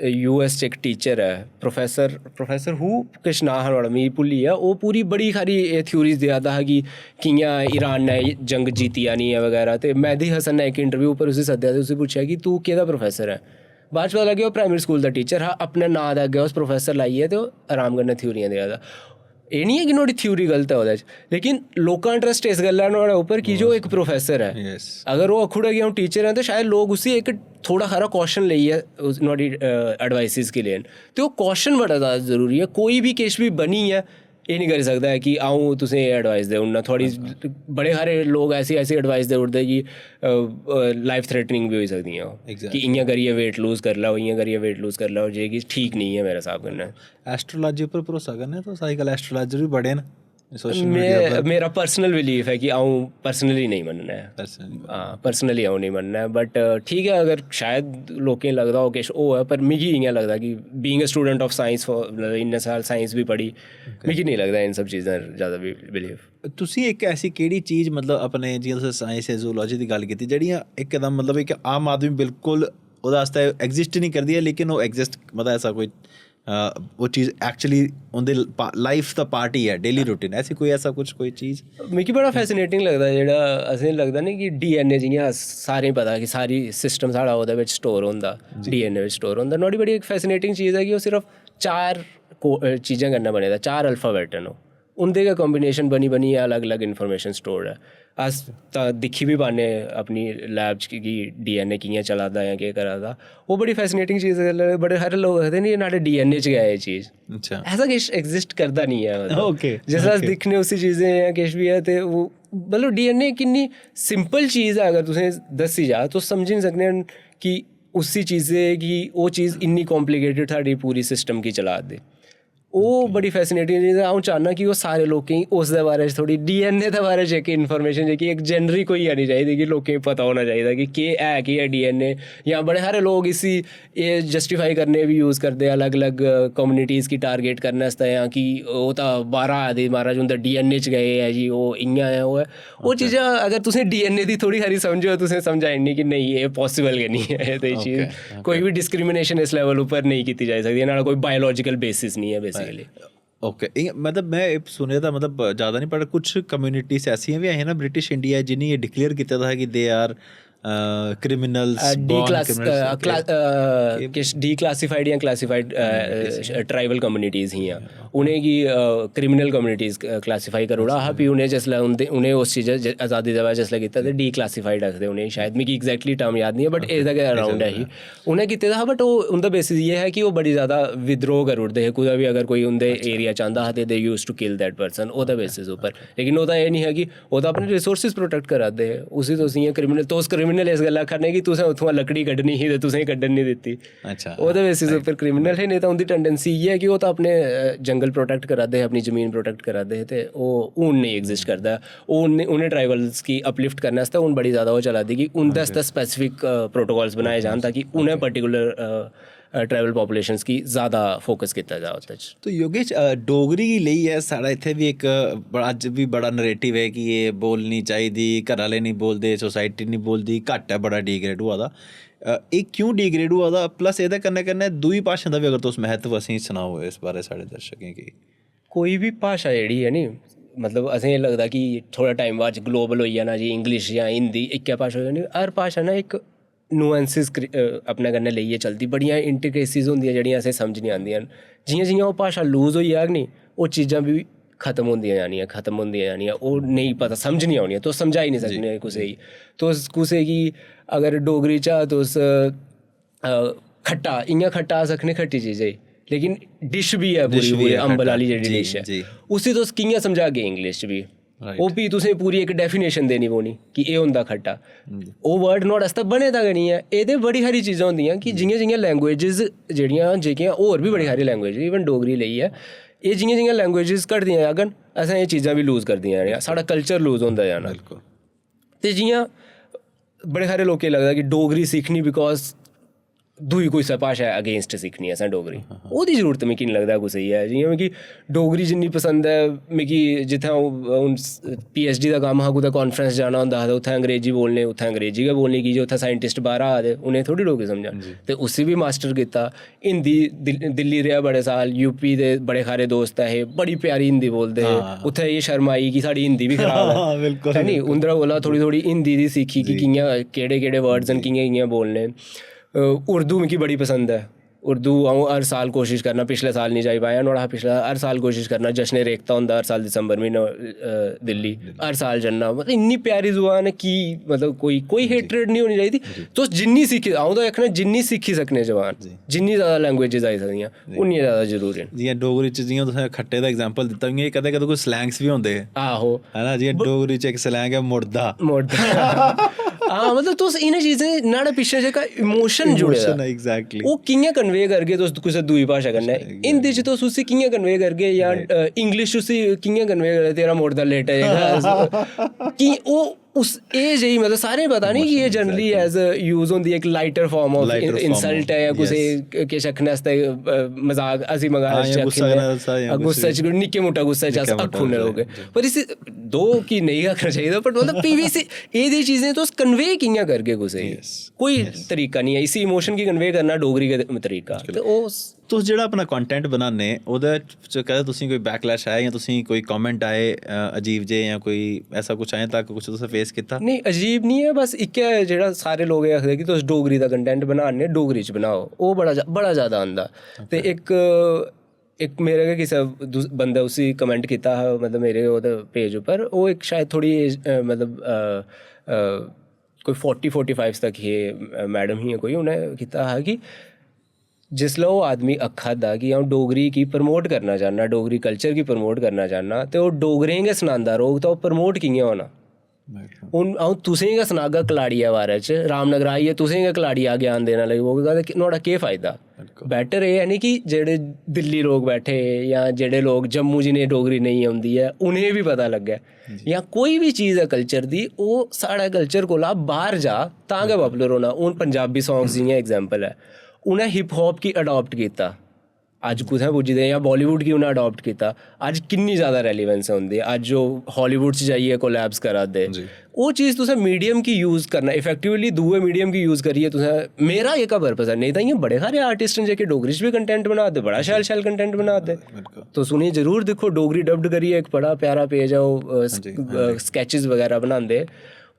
US च इक टीचर है प्रोफेसर हू किश नांऽ हा नुआड़ा मिगी भुल्ली गेआ ओह् पूरी बड़ी सारी थ्योरीज देआ दा हा कि कि'यां ईरान ने जंग जीती आनी है बगैरा ते मेहदी हसन ने इक इंटरव्यू उप्पर उसी सद्देआ ते उसी पुच्छेआ कि तू केह्दा प्रोफेसर है बाद च पता लग्गेआ ओह् प्राइमरी स्कूल दा टीचर हा अपने नांऽ दे अग्गें उस प्रोफेसर लाइयै ते ओह् आराम कन्नै थ्योरियां देआ दा एह् नहीं है कि नुआढ़ी थ्योरी गलत है ओह्दे च लेकिन लोकां इंटरस्ट इस गल्ला नुआढ़े उप्पर कि जो इक प्रोफेसर है अगर ओह् आखी ओड़े कि अ'ऊं टीचर ऐं ते शायद लोग उसी इक थोड़ा हारा क्वेश्चन लेइयै नुआढ़ी एडवाइसिस गी लेन ते ओह् क्वेश्चन बड़ा ज़्यादा जरूरी है कोई भी किश भी बनी है एह् नहीं करी सकदा है कि अ'ऊं तुसें एह् एडवाइस देई ओड़ना थुआढ़ी बड़े सारे लोग ऐसी एडवाइस देई ओड़दे कि लाइफ थ्रेटनिंग भी होई सकदियां कि इ'यां करियै वेट लूज करी लैओ इ'यां करियै वेट लूज करी लैओ जे कि ठीक नहीं है मेरे स्हाब कन्नै एस्ट्रोलॉजी उप्पर भरोसा करने तुस अजकल एस्ट्रोलॉजर भी बड़े न सोशल मीडिया मेरा पर्सनल बिलीफ है कि अ'ऊं पर्सनली नहीं मनना है हाँ पर्सनली अ'ऊं नहीं मनना है बट ठीक है अगर शायद लोकें गी लगदा हो किश होऐ पर मिगी इ'यां लगदा कि being a student of science इन्ने साल साइंस भी पढ़ी मिगी नहीं लगदा इन सब चीज़ां ज़्यादा बिलीव ਤੁਸੀਂ ਇੱਕ ਐਸੀ ਕਿਹੜੀ ਚੀਜ਼ ਮਤਲਬ ਆਪਣੇ ਜਿਵੇਂ ਤੁਸੀਂ ਸਾਇੰਸ ਤੇ ਜ਼ੂਲੋਜੀ ਦੀ ਗੱਲ ਕੀਤੀ ਜਿਹੜੀਆਂ ਇੱਕਦਮ ਮਤਲਬ ਇੱਕ ਆਮ ਆਦਮੀ ਬਿਲਕੁਲ ਉਹਦੇ ਵਾਸਤੇ ਐਗਜ਼ਿਸਟ ਨਹੀਂ ਕਰਦੀ ਹੈ ਲੇਕਿਨ ਉਹ ਐਗਜ਼ਿਸਟ ਮਤਲਬ ਐਸਾ ਕੋਈ वो चीज़ एक्चुअली उनके लाइफ दा पार्ट ही है डेली रूटीन ऐसी कोई ऐसा कुछ कोई चीज़ मिगी बड़ा फैसिनेटिंग लगदा जेह्ड़ा असेंगी लगदा ना कि DNA जियां सारें गी पता कि सारी सिस्टम साढ़ा ओह्दे बिच स्टोर होंदा DNA बिच स्टोर होंदा नुआढ़ी बड़ी इक फैसिनेटिंग चीज़ है कि ओह् सिर्फ 4 चीज़ां कन्नै बने दा 4 अल्फाबेट न उं'दे गै कॉम्बिनेशन बनी अलग अलग इन्फॉर्मेशन स्टोर्ड है अस तां दिक्खी भी पाने अपनी लैब च कि DNA कि'यां चला दा जां केह् करा दा ओह् बड़ी फैसिनेटिंग चीज़ है बड़े सारे लोग आखदे नहीं न्हाड़े DNA च गै एह् चीज़ अच्छा ऐसा किश एग्जिस्ट करदा नहीं है ओके जिसलै अस दिक्खने उसी चीज़ें जां किश भी है ते ओह् मतलब DNA किन्नी सिंपल चीज़ है अगर तुसें दस्सी जा तुस समझी नहीं सकने कि उसी चीज़ें गी ओह् चीज़ इन्नी कॉम्प्लिकेटेड साढ़ी पूरी सिस्टम गी चला दे ओह् बड़ी फैसिनेटिंग चीज़ है अ'ऊं चाह्न्नां कि ओह् सारे लोकें गी उस दे बारे च थोह्ड़ी DNA दे बारे च इक इन्फॉर्मेशन जेह्की इक जेनरिक होई जानी चाहिदी कि लोकें गी पता होना चाहिदा कि केह् है DNA जां बड़े सारे लोग इसी एह् जस्टिफाई करने बी यूज़ करदे अलग अलग कम्युनिटीज़ गी टारगेट करने आस्तै जां कि ओह् तां बाह्रा आए दे महाराज उं'दा DNA च गै है जी ओह् इ'यां ऐ ओह् है ओह् चीज़ां अगर तुसें DNA दी थोह्ड़ी हारी समझो तुसें समझ आई जंदी कि नेईं एह् पॉसिबल गै नहीं है ते चीज़ कोई भी डिस्क्रिमिनेशन इस लेवल उप्पर नहीं कीती जाई सकदी न्हाड़ा कोई बायोलॉजिकल बेसिस नहीं है बेसिकली ओके मतलब मैं सुने दा मतलब ज़्यादा नहीं पर कुछ कम्युनिटीज ऐसियां भी हैं ना ब्रिटिश इंडिया जिन्हें ये डिक्लेयर किया था कि दे आर क्रिमिनल्स डीक्लासिफाइड या क्लासिफाइड ट्राइबल कम्युनिटीज़ ही उनेंगी क्रिमिनल कम्युनिटीज़ क्लासीफाई करी ओड़ा हा भी उ'नें जिसलै उ'नें उस चीज़ आज़ादी दे बाद जिसलै कीता ते डीक्लासीफाइड आखदे उ'नें शायद मिगी एग्जैक्टली टर्म याद नहीं है बट एह्दा गै अराउंड है ही उ'नें कीते दा हा बट ओह् उं'दा बेसिस ये है कि ओह् बड़ी ज़्यादा विद्रोह करी ओड़दे हे कुदै भी अगर कोई उं'दे एरिया चांह्दा हा ते they used to kill that person ओह्दा बेसिस उप्पर लेकिन ओह्दा एह् नहीं है कि ओह्दा अपने रिसोर्सिस प्रोटेक्ट करा दे हे उसी तुस इ'यां क्रिमिनल इस गल्ला आखने कि तुसें उत्थुआं लकड़ी कड्ढनी ही ते तुसें कड्ढन नहीं दित्ती अच्छा ओह्दे बेसिस उप्पर क्रिमिनल हे नहीं तां उं'दी टेंडेंसी इ'यै कि ओह् तां अपने जंगल प्रोटेक्ट करा दे हे अपनी ज़मीन प्रोटेक्ट करा दे हे ते ओह् हून नहीं एग्जिस्ट करदा ओह् उ'नें ट्राइबल्स गी अपलिफ्ट करने आस्तै हून बड़ी ज़्यादा ओह् चला दी कि उं'दे आस्तै स्पेसिफिक प्रोटोकॉल्स बनाए जान ताकि उ'नें पर्टिकुलर ट्राइबल पॉपुलेशंस गी ज़्यादा फोकस कीता जा ओह्दे च तो योगेश डोगरी गी लेइयै साढ़ा इत्थै भी इक अज्ज भी बड़ा नरेटिव है कि एह् बोलनी चाहिदी घर आह्ले नहीं बोलदे सोसाइटी नहीं बोलदी घट्ट है बड़ा डिग्रेड होआ दा एह् क्यों डिग्रेड होआ दा प्लस एह्दे कन्नै कन्नै दूई भाशा दा बी अगर तुस महत्व असेंगी सनाओ इस बारे साढ़े दर्शकें गी कोई भी भाशा जेह्ड़ी है नी मतलब असेंगी लगदा कि थोड़ा टाइम बाद ग्लोबल होई जाना जी इंग्लिश जां हिंदी इक्कै भाशा होई जानी हर भाशा ना इक नुएंसिस अपने कन्नै लेइयै चलदी बड़ियां इंट्रिकेसीज होंदियां जेह्ड़ियां असें समझ नहीं आंदियां जियां जियां ओह् भाशा लूज होई जाग नी ओह् चीज़ां भी खत्म होंदियां जानियां ओह् नेईं पता समझ नहीं औनियां तुस समझाई नहीं सकने कुसै गी तुस कुसै गी अगर डोगरी चा तुस खट्टा इ'यां खट्टा अस आखने खट्टी चीज़ गी लेकिन डिश भी है पूरी अम्बल आह्ली जेह्ड़ी डिश है उसी तुस कि'यां समझागे इंग्लिश च भी ओह् भी तुसें पूरी इक डेफिनेशन देनी पौनी कि एह् होंदा खट्टा, ओह् वर्ड नुहाड़े आस्तै बने दा गै निं ऐ। एह्दे बड़ी सारी चीज़ां होंदियां कि जियां जियां लैंग्वेजेस जेह्कियां होर बी बड़ी सारी लैंग्वेज इवन डोगरी लेइयै, एह् जियां जियां लैंग्वेजेस घटदियां जाङन असें एह् चीज़ां बी लूज़ करदियां जानियां, साढ़ा कल्चर लूज़ होंदा जाना। ते जियां बड़े सारे लोकें गी लगदा कि डोगरी सिक्खनी बिकॉज दूई कोई भाशा अगेंस्ट सिक्खनी असें डोगरी, ओह्दी जरूरत मिगी नहीं लगदा कुसै गी ऐ। जियां मिगी डोगरी जिन्नी पसंद ऐ, मिगी जित्थै हून PhD दा कम्म हा, कुतै कॉन्फ्रेंस जाना होंदा हा ते उत्थै अंग्रेजी बोलने, उत्थै अंग्रेजी गै बोलनी की जे उत्थै साइंटिस्ट बाह्रा आ दे, उ'नेंगी थोह्ड़ी डोगरी समझा, ते उसी बी मास्टर कीता। हिंदी दिल्ली रेहा बड़े साल, UP दे बड़े सारे दोस्त हे, बड़ी प्यारी हिंदी बोलदे हे, उत्थै एह् शर्म आई कि साढ़ी हिंदी बी खराब है नी, उं'दे कोला थोह्ड़ी थोह्ड़ी हिंदी दी सिक्खी कि कि'यां केह्ड़े केह्ड़े वर्ड्स न, कि'यां कि'यां बोलने। उर्दू मिगी बड़ी पसंद है, उर्दू अ'ऊं हर साल कोशिश करना, पिछले साल नहीं जाई पाया नुआढ़ा पिछला, हर साल कोशिश करना। जश्न रेखता होंदा हर साल दिसंबर म्हीने दिल्ली, हर साल जन्ना। मतलब इन्नी प्यारी जुबान है कि मतलब कोई हेटरेड नहीं होनी चाहिदी। तुस जिन्नी सिक्खी, अ'ऊं तो आखना जिन्नी सिक्खी सकने जबान, जिन्नी ज़्यादा लैंग्वेजेस आई सकदियां उन्नी ज़्यादा जरूरी न। जियां डोगरी च जियां तुसें खट्टे दा एग्जांपल दित्ता, इ'यां कदें कदें कोई स्लैंग्स भी होंदे, आहो है ना, जियां डोगरी च इक स्लैंग है मुड़दा। हाँ, मतलब तुस इ'नें चीज़ें न्हाड़े पिच्छे जेह्का इमोशन जुड़े दा, एग्जैक्टली, ओह् कि'यां कन्वे करगे तुस कुसै दूई भाशा कन्नै। हिंदी च तुस उसी कि'यां कन्वे करगे, जां इंग्लिश च उसी कि'यां कन्वे करगे, तेरा मुड़दा लेटा जेह्का कि ओह् उस एह् जेही, मतलब सारें पता नहीं कि एह् जनरली एज यूज होंदी इक लाइटर फॉर्म ऑफ इंसल्ट है, या कुसै किश आखने आस्तै मजाक हसी मजाक च गुस्से च निक्के मुट्टा गुस्से च अस आक्खी ओड़ने लोग, पर इसी दो की नेईं आखना चाहिदा। बट मतलब PVC एह् चीज़ें तुस कन्वे कि'यां करगे कुसै गी, कोई तरीका नहीं है। इसी इमोशन गी कन्वे करना डोगरी का तरीका। ते ओह् तुस जेह्ड़ा अपना कंटेंट बनाने ओह्दे च कदें तुसें कोई बैकलैश आया, जां तुसें कोई कमेंट आए अजीब जे, जां कोई ऐसा कुछ अजें तक कुछ तुसें फेस कीता? नहीं, अजीब नहीं है, बस इक्कै जेह्ड़ा सारे लोग एह् आखदे कि तुस डोगरी दा कंटेंट बनाने, डोगरी च बनाओ, ओह् बड़ा ज़्यादा आंदा। ते इक मेरे गै किसे बंदे उसी कमेंट कीता हा, मतलब मेरे ओह्दे पेज उप्पर, ओह् इक शायद थोह्ड़ी मतलब कोई 40-45 तक ही मैडम ही कोई, उ'नें कीता हा कि जिसलै ओह् आदमी आखा दा कि अ'ऊं डोगरी गी प्रमोट करना चाह्न्नां, डोगरी कल्चर गी प्रमोट करना चाह्न्नां, ते ओह् डोगरें गै सनांदा रौह्ग तां ओह् प्रमोट कि'यां होना। हून अ'ऊं तुसेंगी गै सनागा कलाड़िया बारे च, रामनगर आइयै तुसेंगी गै कलाड़िया ज्ञान देना लगी पौगा, ते नुहाड़ा केह् फ़ायदा। बैटर एह् है नी कि जेह्ड़े दिल्ली लोग बैठे, जां जेह्ड़े लोग जम्मू जिनें डोगरी नेईं औंदी ऐ उ'नेंगी बी पता लग्गै, जां कोई बी चीज़ ऐ कल्चर दी, ओह् साढ़े कल्चर कोला बाहर जा तां गै पॉपुलर होना। हून पंजाबी सॉन्ग्स जियां एग्जाम्पल है, उ'नें हिप हॉप गी अडॉप्ट कीता, अज्ज कुत्थै पुज्जी दे, जां बॉलीवुड गी उ'नें अडॉप्ट कीता, अज्ज किन्नी ज़्यादा रेलीवेंस है उं'दी, अज्ज ओह् हॉलीवुड च जाइयै कोलैब्स करा दे। ओह् चीज़ तुसें मीडियम गी यूज़ करना इफेक्टिवली, दूए मीडियम गी यूज़ करियै तुसें, मेरा जेह्का पर्पज़ है, नेईं तां इ'यां बड़े सारे आर्टिस्ट न जेह्के डोगरी च बी कंटेंट बना दे, बड़ा शैल शैल कंटेंट बना दे, तुस उ'नेंगी जरूर दिक्खो। डोगरी डब्ड करियै इक बड़ा प्यारा पेज है, ओह् स्केचेस बगैरा बनांदे,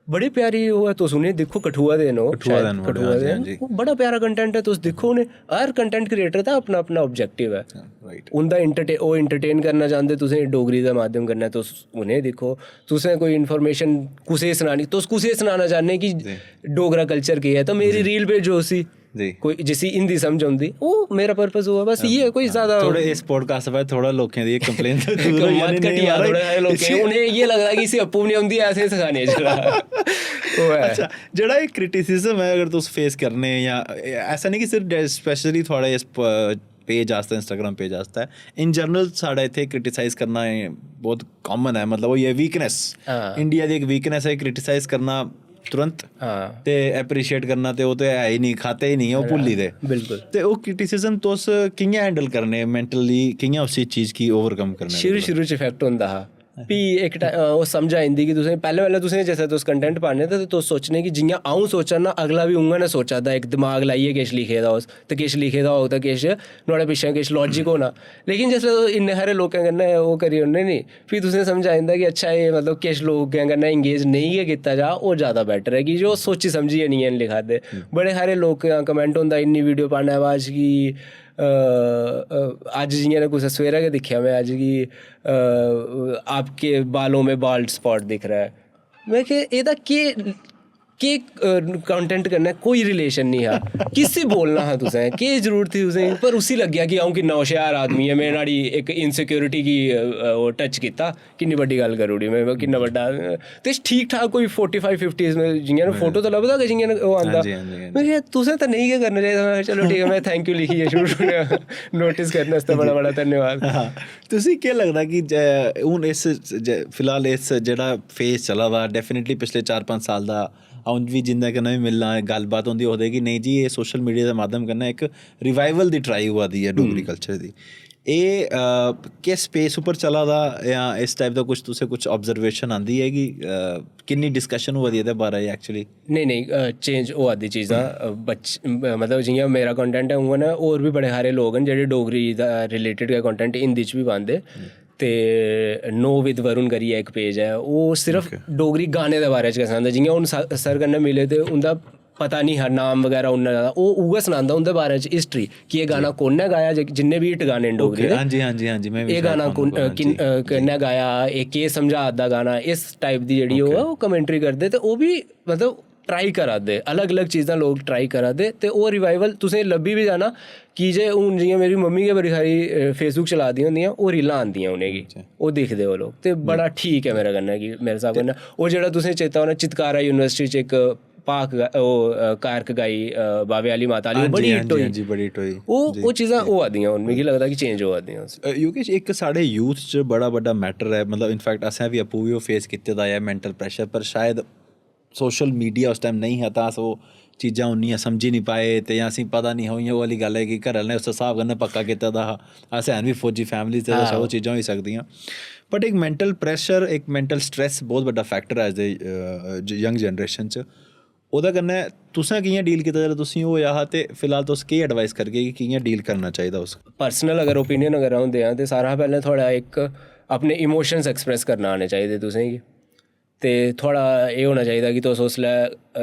बड़ी प्यारी ओह् है, तुस उ'नेंगी दिक्खो। कठुआ दे न, कठुआ दे, बड़ा प्यारा कंटेंट है, तुस दिक्खो उ'नें। हर कंटेंट क्रिएटर दा अपना अपना ऑब्जेक्टिव है, उं'दा ओह् इंटरटेन करना चांह्दे तुसें डोगरी दे माध्यम कन्नै, तुस उ'नेंगी दिक्खो। तुसें कोई इन्फॉर्मेशन कुसै गी सनानी, तुस कुसै गी सनाना चाह्न्ने कि डोगरा कल्चर केह् है, तो मेरी रील भेजो उसी, कोई जिसी हिंदी समझ औंदी, ओह् मेरा पर्पज़ होआ बस इ'यै। कोई ज़्यादा थोड़े इस पॉडकास्ट बाद थोड़ा लोकें दी कंप्लेन उ'नें इ'यै लगदा कि इसी आपूं नहीं औंदी, असें सखाने च। अच्छा, जेह्ड़ा एह् क्रिटिसिज्म है अगर तुस फेस करने, जां ऐसा नहीं कि सिर्फ स्पेशली थोड़े इस पेज आस्तै, इंस्टाग्राम पेज आस्तै, इन जनरल साढ़े इत्थै क्रिटिसाइज करना बहुत कॉमन है। मतलब ओह् वीकनेस, इंडिया दी इक वीकनेस है क्रिटिसाइज करना तुरंत, ते एप्रीशिएट करना ते ओह् ते है ही नहीं, खाते ही नहीं, ओह् भुल्ली दे बिल्कुल। ते ओह् क्रिटिसिज्म तुस कि'यां हैंडल करने मेंटली, कि'यां उसी चीज़ गी ओवरकम करने? शुरू च इफेक्ट होंदा हा, भी इक ओह् समझ आई जंदी कि तुसें पैह्लें तुसें जिसलै तुस कंटेंट पाने ते तुस सोचने कि जियां अ'ऊं सोचा ना, अगला बी उ'आं गै सोचा दा, इक दिमाग लाइयै किश लिखे दा उस, ते किश लिखे दा होग ते किश नुहाड़े पिच्छें किश लॉजिक होना। लेकिन जिसलै तुस इन्ने सारे लोकें कन्नै ओह् करी ओड़ने नी, फ्ही तुसें समझ आई जंदा कि अच्छा एह् मतलब किश लोकें कन्नै इंगेज नेईं गै कीता जा, ओह् ज़्यादा बैटर है कि जो सोची समझियै निं हैन लिखा दे। बड़े सारे लोकें दा कमेंट होंदा इन्नी वीडियो पाने दे बाद कि अज्ज जियां कुसै सवेरै गै दिक्खेआ में अज्ज कि आपके बालों में बाल्ड स्पॉट दिख रहा है। में कि एह्दा केह् कि कंटेंट कन्नै कोई रिलेशन नहीं हा किसी बोलना हा तुसें केह् जरूरत थी तुसें पर उसी लग्गेआ कि अ'ऊं किन्ना होशियार आदमी ऐ में न्हाड़ी इक इनसिक्योरिटी गी ओह् टच कीता किन्नी बड्डी गल्ल करी ओड़ी में किन्ना बड्डा ते ठीक ठाक कोई 45-50 जि'यां फोटो तो लभदा गै जि'यां ओह् आंदा में तुसें तां नेईं गै करना चाहिदा चलो ठीक है मैं थैंक यू लिखियै शुरू नोटिस करने आस्तै बड़ा बड़ा धन्यवाद तुसी केह् लगदा कि हून इस फिलहाल इस जेह्ड़ा फेज चला दा डेफिनेटली पिछले 4-5 साल दा अ'ऊं बी जिंदे कन्नै बी मिलना गल्लबात होंदी ओह्दे कि नेईं जी एह् सोशल मीडिया दे माध्यम कन्नै इक रिवाइवल दी ट्राई होआ दी ऐ डोगरी कल्चर दी एह् किस स्पेस उप्पर चला दा जां इस टाइप दा कुछ तुसें कुछ ऑब्जर्वेशन आंदी है कि किन्नी डिस्कशन होआ दी एह्दे बारे एक्चुअली नेईं चेंज होआ दी चीज़ां मतलब जि'यां मेरा कंटेंट है उ'आं ना होर बी बड़े सारे लोग न जेह्ड़े डोगरी दा रिलेटेड गै कंटेंट हिंदी च बी पांदे ते नो विद वरुण करियै इक पेज ऐ ओह् सिर्फ डोगरी गाने दे बारे च गै सनांदा जि'यां हून सर कन्नै मिले ते उं'दा पता नहीं हा नाम बगैरा उन्ना ज़्यादा ओह् उ'ऐ सनांदा उं'दे बारे च हिस्ट्री कि एह् गाना कु'न्नै गाया जिन्ने बी हिट गाने न डोगरी दे एह् गाना कु'न्नै गाया एह् केह् समझा दा गाना इस टाइप दी जेह्ड़ी ओह् कमेंट्री करदे ते ओह् बी मतलब ट्राई करा दे अलग अलग चीज़ां लोग ट्राई करा दे ते ओह् रिवाइवल तुसें लब्भी बी जाना कि जे हून जि'यां मेरी मम्मी गै बड़ी सारी फेसबुक चला दियां होंदियां ओह् रीलां आंदियां उ'नेंगी ओह् दिखदे ओह् लोग ते बड़ा ठीक ऐ मेरे कन्नै कि मेरे स्हाब कन्नै ओह् जेह्ड़ा तुसें चेता होना चितकारा यूनिवर्सिटी च इक भाख ओह् कारक गाई बावे आह्ली माता आह्ली बड़ी हिट होई ओह् चीज़ां होआ दियां हून मिगी लगदा कि चेंज होआ दियां योगेश इक साढ़े यूथ च बड़ा बड्डा मैटर है मतलब इनफैक्ट असें बी आपूं बी ओह् फेस कीते दा ऐ मैंटल प्रैशर पर शायद सोशल मीडिया उस टाइम नहीं हा तां अस ओह् चीज़ां उन्नियां समझी नहीं पाए ते असेंगी पता नहीं हा इ'यां ओह् आह्ली गल्ल है कि घरै आह्लें उस स्हाब कन्नै पक्का कीते दा हा अस हैन बी फौजी फैमिली ते ओह् चीज़ां होई सकदियां बट एक मैंटल प्रैशर एक मैंटल स्ट्रैस बहुत बड्डा फैक्टर है अज्ज दे यंग जनरेशन च ओह्दे कन्नै तुसें कि'यां डील कीता जेल्लै तुसें होया हा ते फिलहाल तुस केह् एडवाइस करगे कि कि'यां डील करना चाहिदा उस पर्सनल अगर ओपिनियन अगर अ'ऊं देआं ते सारें शा पैह्लें थुआढ़ा इक अपने इमोशंस एक्सप्रैस करना आने चाहिदे तुसेंगी ते थुआढ़ा एह् होना चाहिदा कि तुस उसलै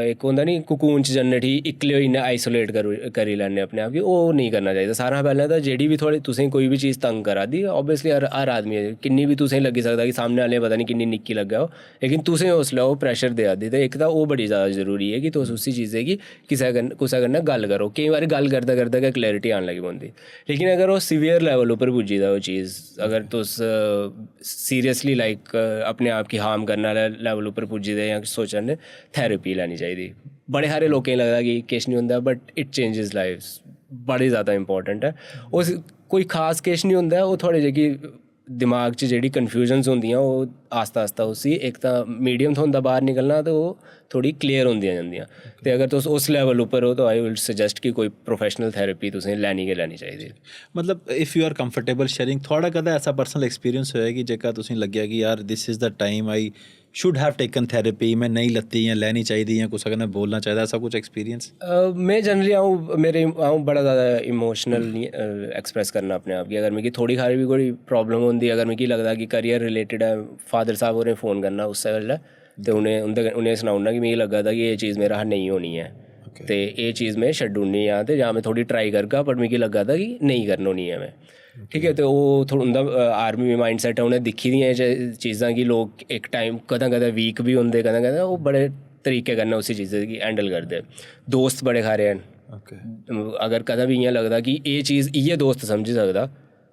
इक होंदा नी कुकून च जन्ने उठी इक्कले होई जन्ने आइसोलेट करी लैन्ने अपने आप गी ओह् नहीं करना चाहिदा सारें शा पैह्लें तां जेह्ड़ी बी थुआढ़ी तुसेंगी कोई बी चीज़ तंग करा दी ऑब्वियसली हर आदमी किन्नी बी तुसेंगी लग्गी सकदा कि सामने आह्ले पता नहीं किन्नी निक्की लग्गै ओह् लेकिन तुसें उसलै ओह् प्रैशर देआ दी ते इक तां ओह् बड़ी ज़्यादा जरूरी है कि तुस उसी चीज़ै गी कुसै कन्नै गल्ल करो केईं बारी गल्ल करदे करदे गै क्लैरिटी आन लगी पौंदी लेकिन अगर ओह् सीवियर लेवल उप्पर पुज्जी दा ओह् चीज़ अगर तुस सीरियसली लाइक अपने आप गी हार्म करने आह्ले लेवल उप्पर पुज्जी दे जां सोचा ने थेरेपी लैनी चाहिदी बड़े सारे लोकें गी लगदा कि किश नहीं होंदा बट इट चेंजेस लाइफ बड़ी ज़्यादा इंपॉर्टेंट है उस कोई खास किश नहीं होंदा ओह् थुआढ़े जेह्की दिमाग च जेह्ड़ी कन्फ्यूजन्स होंदियां ओह् आस्ता आस्ता उसी इक तां मीडियम थ्होंदा बाहर निकलना ते ओह् थोड़ी क्लियर होंदियां जंदियां ते अगर तुस उस लेवल उप्पर हो तो आई विल सजैस्ट कि कोई प्रोफेशनल थेरेपी तुसें लैनी गै लैनी चाहिदी मतलब if you are comfortable sharing थोड़ा कदें ऐसा पर्सनल एक्सपीरियंस होया कि जेह्का तुसें लग्गेआ कि यार this is the time I should have taken therapy मैं नहीं लत्ती जां लैनी चाहिदी जां कुसै कन्नै बोलना चाहिदा ऐसा कुछ एक्सपीरियंस में जनरली अ'ऊं बड़ा ज़्यादा इमोशनल एक्सप्रेस करना अपने आप गी अगर मिगी थोड़ी हारी भी कोई प्रॉब्लम होंदी अगर मिगी लगदा कि करियर रिलेटेड है फादर साहब होरें फ़ोन करना उस्सै वेल्लै ते उ'नें सनाई ओड़ना कि मिगी लग्गा दा कि एह् चीज़ मेरा हा नेईं होनी ऐ ते एह् चीज़ में छड्डी ओड़नी आं ते जां में थोड़ी ट्राई करगा पर मिगी लग्गा दा कि नेईं करनी होनी ऐ में ठीक है ते ओह् थोड़ा उं'दा आर्मी माइंड सैट है उ'नें दिक्खी दियां चीज़ां कि लोग इक टाइम कदें वीक भी होंदे कदें ओह् बड़े तरीके कन्नै उसी चीज़ै गी हैंडल करदे दोस्त बड़े सारे न अगर कदें भी इ'यां लगदा कि एह् चीज़ इ'यै दोस्त समझी सकदा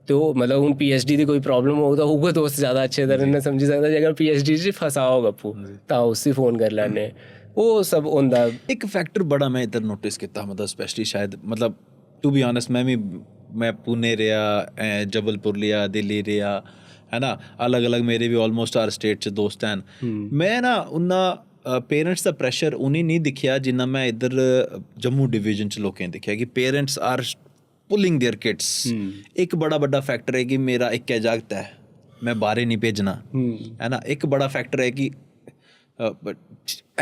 ते ओह् मतलब हून PhD दी कोई प्रॉब्लम होग तां उ'ऐ दोस्त ज़्यादा अच्छे तरह कन्नै समझी सकदा जेकर PhD च फसा होग आपूं तां उसी फ़ोन करी लैन्ने ओह् सब होंदा इक फैक्टर बड़ा मैं इधर नोटिस कीता मतलब स्पैशली शायद मतलब टू बी ऑनेस्ट मैं पुणे रेहा जबलपुर लिया दिल्ली रेहा है ना अलग अलग मेरे भी ऑलमोस्ट हर स्टेट च दोस्त हैं मैं ना उन्ना पेरेंट्स दा प्रैशर उ'नें नहीं दिक्खेआ जिन्ना मैं इधर जम्मू डिवीजन च लोकें दिक्खेआ कि parents are pulling their kids एक बड़ा बड्डा फैक्टर है कि मेरा इक्कै जागत है मैं बाहर नहीं भेजना है ना एक बड़ा फैक्टर है कि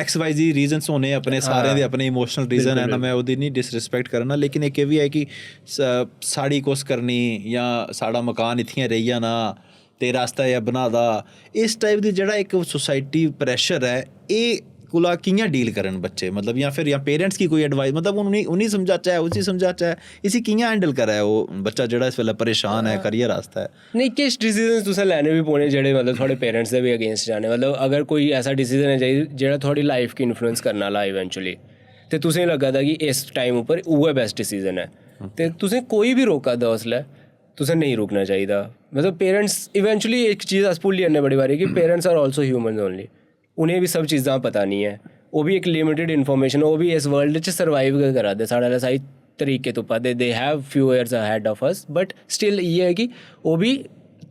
XYZ रीजनस होने अपने सारे दे अपने इमोशनल रीजन है ना मैं ओह्दी नहीं डिसरिस्पैक्ट करना लेकिन इक एह् बी है कि साड़ी कुछ करनी जां साढ़ा मकान इत्थें रेही जाना तेरे आस्तै एह् बना दा इस टाइप दी जेह्ड़ा इक सोसाइटी प्रैशर है एह् कोला कि'यां डील करन बच्चे, मतलब या फिर या पेरेंट्स की कोई एडवाइस, मतलब उन्हें समझाचा उसी समझाचा इसी कि'यां हैंडल करै ओह् बच्चा जेह्ड़ा इस वेल्लै परेशान है करियर आस्तै? नहीं, किश डिसीजन तुसें लैने भी पौने जेह्ड़े मतलब थुआढ़े पेरेंट्स दे बी अगेंस्ट जाने। मतलब अगर कोई ऐसा डिसीजन है जेह्ड़ा थुआढ़ी लाइफ गी इन्फ्लुएंस करने आह्ला इवेंचुअली, ते तुसेंगी लग्गा दा कि इस टाइम उप्पर उ'ऐ बेस्ट डिसीजन है, ते तुसें कोई भी रोका दा उसलै तुसें नहीं रुकना चाहिदा। मतलब पेरेंट्स इवेंचुअली एक चीज़ अस भुल्ली जन्ने बड़ी बारी कि parents are also human only, उ'नें बी सब चीज़ां पता नहीं है, ओह् भी एक लिमिटेड इन्फॉर्मेशन, ओह् भी इस वर्ल्ड च सर्वाइव गै करा दे साढ़े आह्ला साई तरीके तुप्पा दे, they have few years ahead of us, but still इ'यै है कि ओह् भी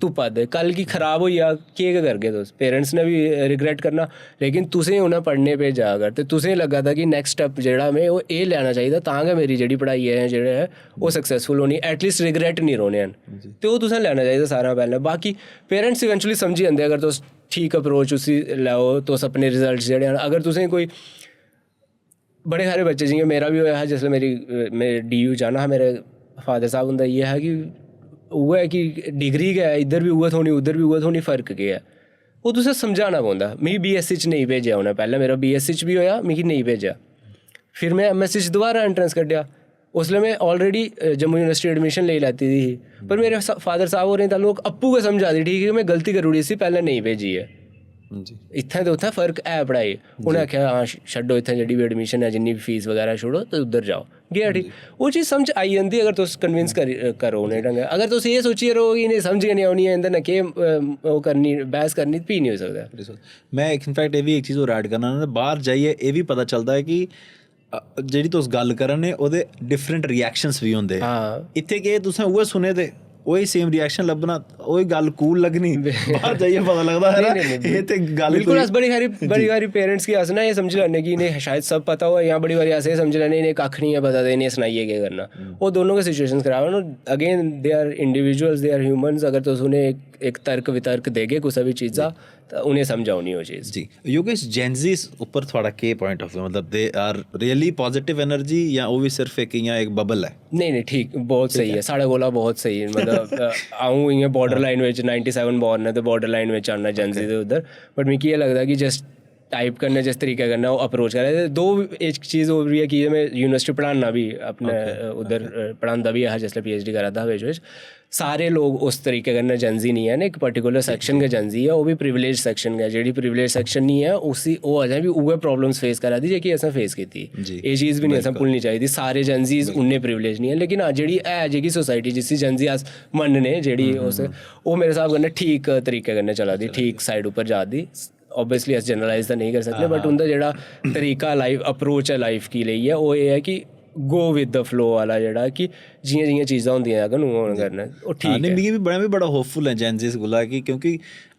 तुप्पा दे। कल गी खराब होई जा केह् करगे तुस? पेरेंट्स ने भी रिग्रेट करना, लेकिन तुसें उ'नें पढ़ने भेजा अगर ते तुसेंगी लग्गा दा कि नैक्सट स्टैप जेह्ड़ा में ओह् एह् लैना चाहिदा तां गै मेरी जेह्ड़ी पढ़ाई है जेह्ड़ा है ओह् सक्सैसफुल होनी, एटलीस्ट रिग्रेट नहीं रौह्ने हैन, ते ओह् तुसें लैना चाहिदा सारा पैह्लें। बाकी पेरेंट्स इवेंचुअली समझी जंदे अगर तुस ठीक अप्रोच उसी लैओ, तुस अपने रिजल्ट जेह्ड़े हैन, अगर तुसें कोई बड़े सारे बच्चे जियां मेरा भी होया हा जिसलै मेरे DU जाना हा, मेरे फादर साहब हुंदा इ'यै हा कि उ'ऐ कि डिग्री गै इद्धर भी उ'ऐ थ्होनी उद्धर भी उ'ऐ थ्होनी, फर्क केह् है? ओह् तुसें समझाना पौंदा। मिगी BSc च नेईं भेजेआ उ'नें, पैह्लें मेरा BSc च भी होया, मिगी नेईं भेजेआ, फिर में MSc च दोबारा एंट्रेंस कड्ढेआ, उसलै में ऑलरेडी जम्मू यूनिवर्सिटी एडमिशन लेई लैती दी ही, पर मेरे फादर साहब होरें तां लोग आपूं गै समझा दी ठीक है कि में गलती करी ओड़ी इसी पैह्लें नेईं भेजी है, इत्थें ते उत्थें फर्क है पढ़ाई। उ'नें आखेआ हां छड्डो इत्थें जेह्ड़ी बी एडमिशन है जिन्नी बी फीस बगैरा छोड़ो ते उद्धर जाओ, गेआ ठीक। ओह् चीज़ समझ आई जंदी अगर तुस कन्विंस करो उ'नें ढंगै। अगर तुस एह् सोचियै रहो कि इ'नें समझ गै नहीं औनी है, इंदे ने केह् ओह् करनी बहस करनी, फ्ही नहीं हो सकदा। मैं इनफैक्ट एह् बी एक चीज़ होर ऐड करना, बाहर जाइयै एह् बी पता चलदा है कि जेह्ड़ी तुस गल्ल करा ने ओह्दे डिफरेंट रिएक्शंस बी होंदे। इत्थै केह् तुसें उ'ऐ सुने दे ਉਹੀ ਸੇਮ ਰਿਐਕਸ਼ਨ ਲੱਭਣਾ, ਉਹੀ ਗੱਲ ਕੂਲ ਲੱਗਣੀ, ਬਾਹਰ ਜਾਈਏ ਪਤਾ लगता है ना ये तो गल बिल्कुल। अस बड़ी सारी पेरेंट्स की अस ना ये समझ लैने कि इन्हें शायद सब पता हो, या बड़ी बारी अस ये समझ लैने इन्हें कक्ख नहीं है पता, इन्हें सनाइए केह् करना। वो दोनों के सिचुएशंस खराब न। Again they are individuals, they are humans. अगर तुस उन्हें एक तर्क वितर्क देगे कुसै भी चीज़ा तो उन्हें समझाओ नहीं वो चीज़। जी योगेश, जेनजीस उप्पर थोड़ा केह् पॉइंट ऑफ व्यू, मतलब they are really positive energy या वो भी सिर्फ एक इ'यां एक बबल है? नहीं ठीक, बहुत सही है साढ़े कोला, बहुत सही है। मतलब आऊँ इ'यां बॉर्डर लाइन बिच 97 बॉर्न है तो बॉर्डर लाइन बिच आना जेनजी दे उद्धर, बट मिगी एह् लगदा कि जस्ट टाइप करने जिस तरीके कन्नै ओह् अप्रोच करै। दो एक चीज़ होर बी है कि मैं यूनिवर्सिटी पढ़ाना भी अपने उद्धर पढ़ांदा भी है जिसलै PhD करा दा बिच सारे लोग उस तरीके कन्नै जेनजी नहीं है, एक पर्टिकुलर सेक्शन गै जेनजी है, ओह् भी प्रिविलेज सेक्शन गै। जेह्ड़ी प्रिविलेज सेक्शन नहीं है उसी ओह् अजें भी उ'ऐ प्रॉब्लम्स फेस करा दी जेह्की असें फेस कीती। एह् चीज़ भी नहीं असें भुल्लनी चाहिदी। सारे जेनजीज उन्ने प्रिविलेज नहीं है, लेकिन हाँ जेह्ड़ी है जेह्की सोसाइटी जिसी जेनजी अस मनने जेह्ड़ी उस ओह् मेरे स्हाब कन्नै ठीक तरीके कन्नै चला दी, ठीक साइड उप्पर जा दी। ऑब्वियसली अस जनरलाइज तो नहीं कर सकते, बट उंदा जेह्ड़ा तरीका लाइफ अप्रोच है लाइफ गी लेइयै ओह् एह् है कि गो विद द फ्लो वाला, जेह्ड़ा कि जियां जियां चीज़ां होंदियां अगर उ'आं करना ओह् ठीक है। मिगी भी बड़ा होपफुल है जेनजीस कोला कि क्योंकि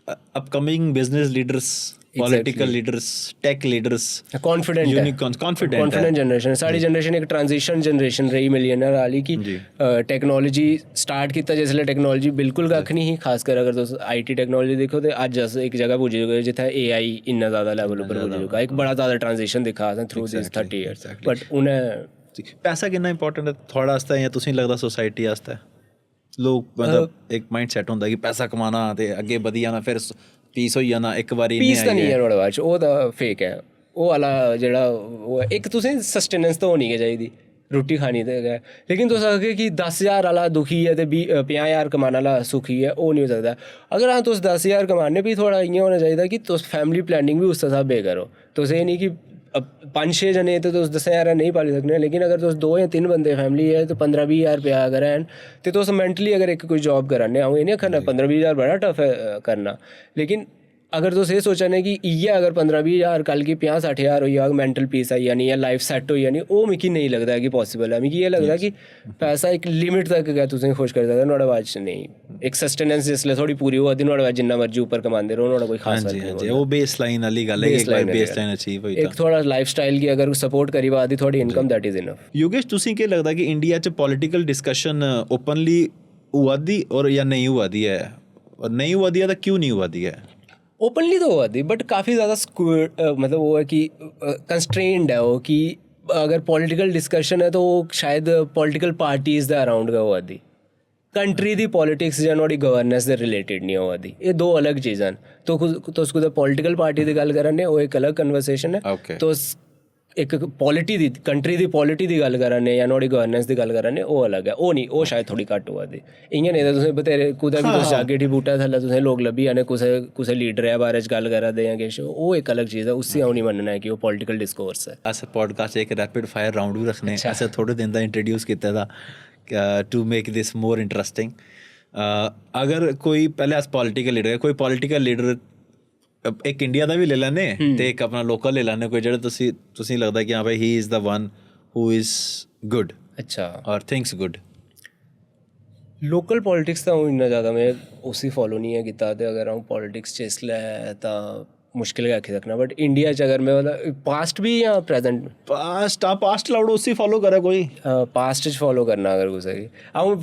upcoming business leaders, political leaders, tech leaders confident generation. साढ़ी जनरेशन एक ट्रांजिशन जनरेशन रही मिलियनर वाली कि टेक्नोलॉजी स्टार्ट कीता जिसलै टेक्नोलॉजी बिल्कुल कक्ख नहीं ही, खासकर अगर तुस IT टेक्नोलॉजी दिक्खो ते अज्ज अस एक जगह पुज्जी चुके जित्थै AI इन्ना ज़्यादा लेवल उप्पर पुज्जी चुका। एक बड़ा ज़्यादा ट्रांजिशन दिक्खा असें थ्रू दिस 30 ईयर्स। बट उ'नें पैसा किन्ना इंपॉर्टेंट है थुआढ़े आस्तै जां तुसें लगदा सोसाइटी आस्तै? लोग मतलब एक माइंड सैट होंदा कि पैसा कमाना ते अग्गे बधी जाना, फिर पीस होई जाना इक बारी। पीस तो नहीं है नुआढ़े बाद च, ओह् तां फेक है। ओह् आह्ला जेह्ड़ा ओह् इक तुसें सस्टेनेंस तो होनी गै चाहिदी, रुट्टी खानी ते गै। लेकिन तुस आखगे कि 10,000 आह्ला दुखी है ते 50,000 कमाने आह्ला सुखी है, ओह् नहीं हो सकदा। अगर हाँ तुस 10,000 कमाने भी थोड़ा इ'यां होना चाहिदा कि तुस फैमिली प्लानिंग भी उस स्हाबै करो। तुस एह् नहीं कि 5-6 जने ते तुस 10,000 नेईं पाली सकने, लेकिन अगर तुस 2 या 3 बंदे फैमिली है तो 15-20,000 रपेआ अगर हैन ते तुस मैंटली अगर एक कोई जॉब करा ने, अ'ऊं एह् नहीं आखना 15-20,000 बड़ा टफ है करना, लेकिन अगर तुस एह् सोचा ने कि इ'यै अगर 15-20,000 कल गी 50-60,000 होई जाग, मैंटल पीस आई जानी या लाइफ सैट होई जानी, ओह् मिगी नहीं लगदा कि पॉसिबल है। मिगी एह् लगदा कि पैसा एक लिमिट तक गै तुसेंगी खुश करी सकदा, नुआढ़े बाद च नेईं। एक सस्टेनेंस जिसलै थोड़ी पूरी होआ दी नुआढ़े बाद जिन्ना मर्जी उप्पर कमांदे रहो, नुआढ़ा कोई खास फर्क नहीं। ओह् बेस लाइन आह्ली गल्ल है कि एक बार बेस लाइन अचीव होई एक थोड़ा लाइफ स्टाइल गी अगर सपोर्ट करी पा दी थोड़ी income, that is enough. Yogesh, तुसें केह् लगदा कि इंडिया च पॉलिटिकल डिस्कशन ओपनली होआ दी और या नहीं होआ दी है, और नहीं होआ दी है तो क्यों नहीं होआ दी है? ओपनली तो हुआ दी, बट काफ़ी ज़्यादा मतलब वो है कि कंस्ट्रेंड है वो कि अगर पॉलिटिकल डिस्कशन है तो वो शायद पॉलिटिकल पार्टीज़ दे अराउंड गै होआ दी। कंट्री दी पॉलिटिक्स जां नुहाड़ी गवर्नेंस दे रिलेटेड नहीं होआ दी, एह् दो अलग चीज़ां न। तो तुस कुदै पॉलिटिकल पार्टी दी गल्ल करा ने, ओह् एक अलग कन्वर्सेशन है। Okay. तुस एक पॉलिटी दी कंट्री दी पॉलिटी दी गल्ल करा ने जां नुहाड़ी गवर्नेंस दी गल्ल करा ने, ओह् अलग है। ओह् नहीं, ओह् शायद थोड़ी घट्ट होआ दी। इ'यां नेईं तां तुसें बथेरे कुदै बी तुस जागे उठी बूह्टे थल्लै तुसें लोग लब्भी जाने कुसै लीडरै बारे च गल्ल करा दे जां किश, ओह् एक अलग चीज़ है। उसी अ'ऊं नहीं मन्नना है कि ओह् पॉलिटिकल डिस्कोर्स है। अस पॉडकास्ट एक रैपिड फायर राउंड भी रखने, असें थोड़े दिन दा इंट्रोड्यूस कीता दा to make this more interesting. अगर कोई पैह्ले अस पॉलिटिकल लीडर, कोई पॉलिटिकल लीडर एक इंडिया दा भी ले लैने ते एक अपना लोकल ले लैने, कोई जेह्ड़ा तुसी लगदा कि हाँ भाई he is the one who is good अच्छा और थिंक्स गुड। लोकल पॉलिटिक्स तां अ'ऊं इन्ना ज़्यादा में उसी फॉलो नहीं है कीता, ते अगर अ'ऊं पॉलिटिक्स च इसलै तां मुश्किल गै आखी सकना। बट इंडिया च अगर में मतलब पास्ट भी जां प्रेजेंट, पास्ट लाउड उसी फॉलो करे कोई पास्ट च फॉलो करना अगर कुसै गी, अ'ऊं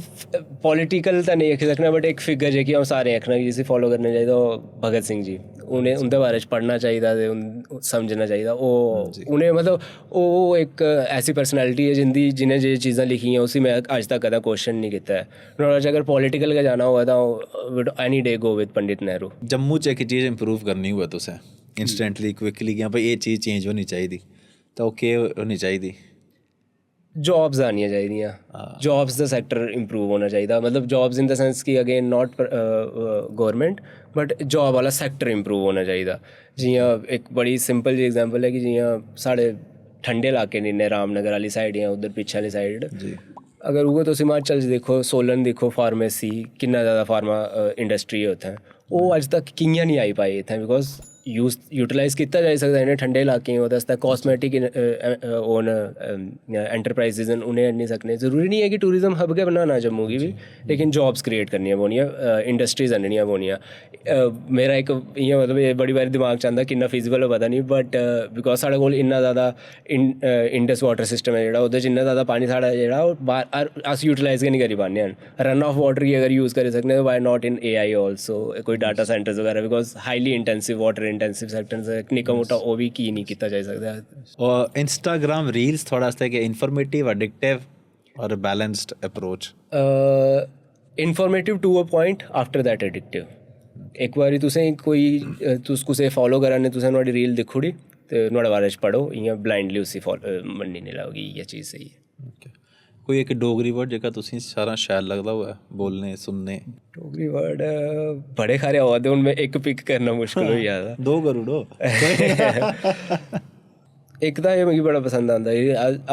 पॉलिटिकल तां नेईं आखी सकना, बट एक फिगर जेह्की अ'ऊं सारें आखना कि जिसी फॉलो करना चाहिदा ओह् भगत सिंह जी। उ'नें उं'दे बारे च पढ़ना चाहिदा ते समझना चाहिदा। ओह् उ'नें मतलब ओह् एक ऐसी पर्सनैलिटी है जिन्हें जे चीज़ां लिखियां उसी में अज्ज तक कदें क्वेश्चन नहीं कीता है। नुहाड़े च अगर पॉलिटिकल गै जाना होऐ तां would any day go with Pandit Nehru. Jammu च इक चीज़ इंप्रूव करनी होऐ तुसें इंस्टेंटली क्विकली कि भाई एह् चीज़ चेंज होनी चाहिदी, तां ओह् केह् होनी चाहिदी? जॉब्स आनियां चाहिदियां, जॉब्स दा सैक्टर इंप्रूव होना चाहिदा। मतलब जॉब्स इन द सेंस कि again not government, but job वाला सैक्टर इंप्रूव होना चाहिदा। जियां एक बड़ी सिंपल जी एग्जांपल है कि जियां साढ़े ठंडे इलाके न इन्ने रामनगर आह्ली साइड जां उद्धर पिच्छे आह्ली साइड, अगर उ'ऐ तुस हिमाचल च दिक्खो, सोलन दिक्खो, फार्मेसी किन्ना ज़्यादा फार्मा इंडस्ट्री है उत्थें, ओह् अज्ज तक कि'यां नहीं आई पाई इत्थें? बिकॉज यूटिलाइज कीता जाई सकदा इ'नें ठंडे इलाकें ओह्दे आस्तै। कॉस्मेटिक ओन एंटरप्राइजेज न, उ'नें आह्नी सकने। जरूरी नहीं है कि टूरिज्म हब गै बनाना जम्मू गी भी, लेकिन जॉब्स क्रिएट करनियां पौनियां, इंडस्ट्रीज आह्ननियां पौनियां। मेरा इक इ'यां मतलब एह् बड़ी बारी दिमाग च आंदा, किन्ना फिजिबल पता नहीं, बट बिकॉज साढ़े कोल इन्ना ज़्यादा इंडस वाटर सिस्टम है जेह्ड़ा, ओह्दे च इन्ना ज़्यादा पानी साढ़ा जेह्ड़ा ओह् बाहर अस यूटिलाइज गै नहीं करी पाने हैन। रन ऑफ वाटर गी अगर यूज़ करी सकने, why not in AI also, कोई डाटा सेंटर्स वगैरह, because highly intensive water intensive sectors निक्का मुट्टा ओह् भी की नहीं कीता जाई सकदा। और इंस्टाग्राम रील्स थोड़ा आस्तै कि इंफॉर्मेटिव, एडिक्टिव और balanced approach? Informative to a point, after that addictive. इक बारी तुसें कोई तुस कुसै फॉलो करा ने, तुसें नुहाड़ी रील दिक्खी ओड़ी ते नुहाड़े बारे च पढ़ो, इ'यां ब्लाइंडली उसी मन्नी नहीं लैओ कि इ'यै चीज़ स्हेई है। कोई इक डोगरी वर्ड जेह्का तुसें सारा शैल लगदा होऐ बोलने सुनने? डोगरी वर्ड बड़े सारे आवा दे, हून में इक पिक करना मुश्किल होई जा दा। दो करी ओड़ो। इक तां एह् मिगी बड़ा पसंद आंदा,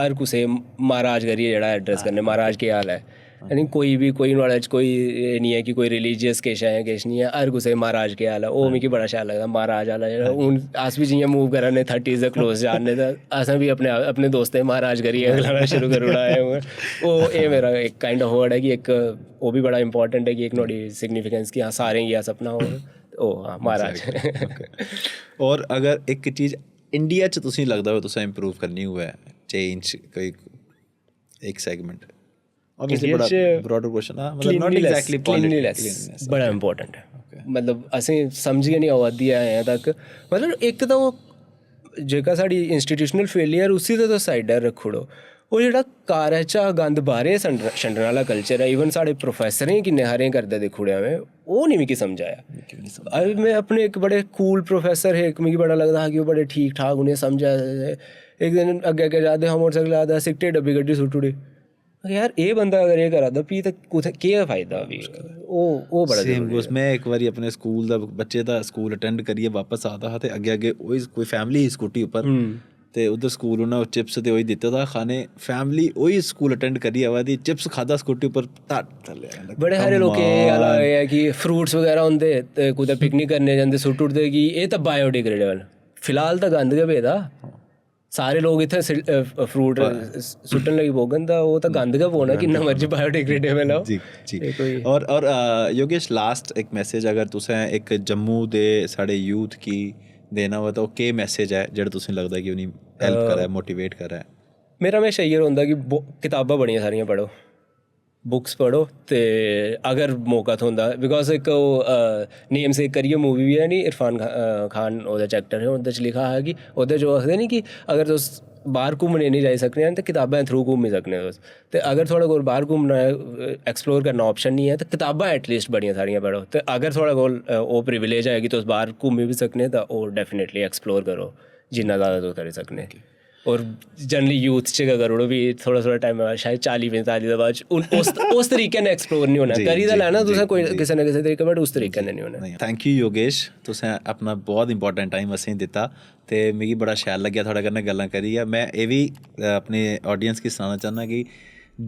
हर कुसै महाराज करियै जेह्ड़ा एड्रेस करने, महाराज केह् हाल है। यानी कोई भी कोई नुहाड़े च कोई एह् नहीं है कि कोई रिलीजियस किश ऐ किश नहीं है, हर कुसै महाराज केह् हाल है, ओह् मिगी बड़ा शैल लगदा। महाराज आह्ला जेह्ड़ा, हून अस बी जियां मूव करा ने 30s दे क्लोज जा ने, तां असें भी अपने दोस्तें महाराज करियै गलाना शुरू करी ओड़ा है। ओह् एह् मेरा एक काइंड ऑफ वर्ड है कि इक ओह् भी बड़ा इंपॉर्टेंट है कि इक नुहाड़ी सिग्निफिकेंस कि हाँ सारें गी अस अपना ओह् हाँ महाराज। और अगर एक चीज़ इंडिया च तुसें लगदा होऐ तुसें इंप्रूव करनी होऐ, चेंज कोई एक सेगमेंट, ऑब्वियसली बड़ा ब्रॉडर क्वेश्चन है, मतलब नॉट एग्जैक्टली पॉलिटिक्स, बड़ा इंपॉर्टेंट है। मतलब असें समझ गै नहीं आवा दी है अजें तक। मतलब इक तां ओह् जेह्का साढ़ी इंस्टीट्यूशनल फेलियर, उसी ते तुस साइडर रक्खी ओड़ो। ओह् जेह्ड़ा कारै चा गंद बाह्रे छंडने आह्ला कल्चर है, इवन साढ़े प्रोफेसरें किन्ने हारे करदे दिक्खी ओड़ेआ में, ओह् नहीं मिगी समझ आया। में अपने इक बड़े कूल प्रोफेसर हे, मिगी बड़ा लगदा हा कि ओह् बड़े ठीक ठाक, उ'नें समझा। इक दिन अग्गें अग्गें जा दे हा मोटरसैकल आ दा, सिगटे डब्बी गड्डी सुट्टी ओड़ी। यार एह् बंदा अगर एह् करा दा, फ्ही ते कुत्थै केह् फायदा? भी ओह् बड़ा सेम गोस। मैं इक बारी अपने स्कूल दा बच्चे दा स्कूल अटेंड करियै वापस आ दा हा, ते अग्गें अग्गें ओही कोई फैमिली ही स्कूटी उप्पर, ते उद्धर स्कूल उन्नै चिप्स ते ओही दित्ते दा खाने, फैमिली ओही स्कूल अटेंड करियै आवा दी, चिप्स खादा स्कूटी उप्पर, थल्ले। बड़े सारे लोग एह् आह्ला एह् है कि फ्रूट्स बगैरा होंदे ते कुतै पिकनिक करने जंदे, सुट्टी ओड़दे कि एह् तां बायोडिग्रेडेबल। फिलहाल तां गंद गै पेदा, सारे लोग इत्थै फ्रूट सुट्टन लगी पौङन तां ओह् तां गंद गै पौना, किन्ना मर्जी बायोडिग्रेडेबल हो। जी। और योगेश, लास्ट एक मैसेज अगर तुसें एक जम्मू दे साढ़े यूथ गी देना होऐ तां ओह् केह् मैसेज है जेह्ड़ा तुसें लगदा कि उ'नें हेल्प करै, मोटिवेट करै? मेरा हमेशा इ'यै होंदा कि किताबां बड़ियां सारियां पढ़ो, बुक्स पढ़ो, ते अगर मौका थ्होंदा, बिकॉज इक ओह् नेम से करियै मूवी बी है नी, इरफान खान ओह्दे च एक्टर है, ओह्दे च लिखा हा कि ओह्दे च ओह् आखदे नी कि अगर तुस बाहर घूमने नहीं जाई सकने ते किताबां थ्रू घूमी सकने तुस ते अगर थोड़ा कोल बाहर घूमना एक्सप्लोर करना ऑप्शन नहीं है तो किताबां एटलीस्ट बड़ियां सारियां पढ़ो ते अगर थोड़ा कोल ओह् प्रिविलेज है कि तुस बाहर घूमी भी सकने तां ओह् डेफिनेटली एक्सप्लोर करो जिन्ना ज़्यादा तुस करी सकने और जनरली यूथ च गै करी ओड़ो भी थोड़ा टाइम शायद 40-45 दे बाद उस तरीके ने एक्सप्लोर नहीं होना करी दा लैना तुसें कोई किसे ना किसे तरीके बट उस तरीके ने नहीं होना थैंक यू योगेश तुसें अपना बहुत इंपॉर्टेंट टाइम असेंगी दित्ता ते मिगी बड़ा शैल लग्गेआ थुआढ़े कन्नै गल्लां करियै मैं एह् बी अपने ऑडियंस गी सनाना चाह्न्नां कि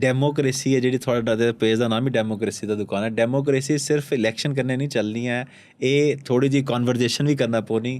डेमोक्रेसी है जेह्ड़ी थुआढ़ा पेज दा नाम ही डेमोक्रेसी दा दुकान है डेमोक्रेसी सिर्फ इलैक्शन कन्नै नहीं चलनी है एह् थोड़ी जी कॉन्वर्जेशन भी करना पौनी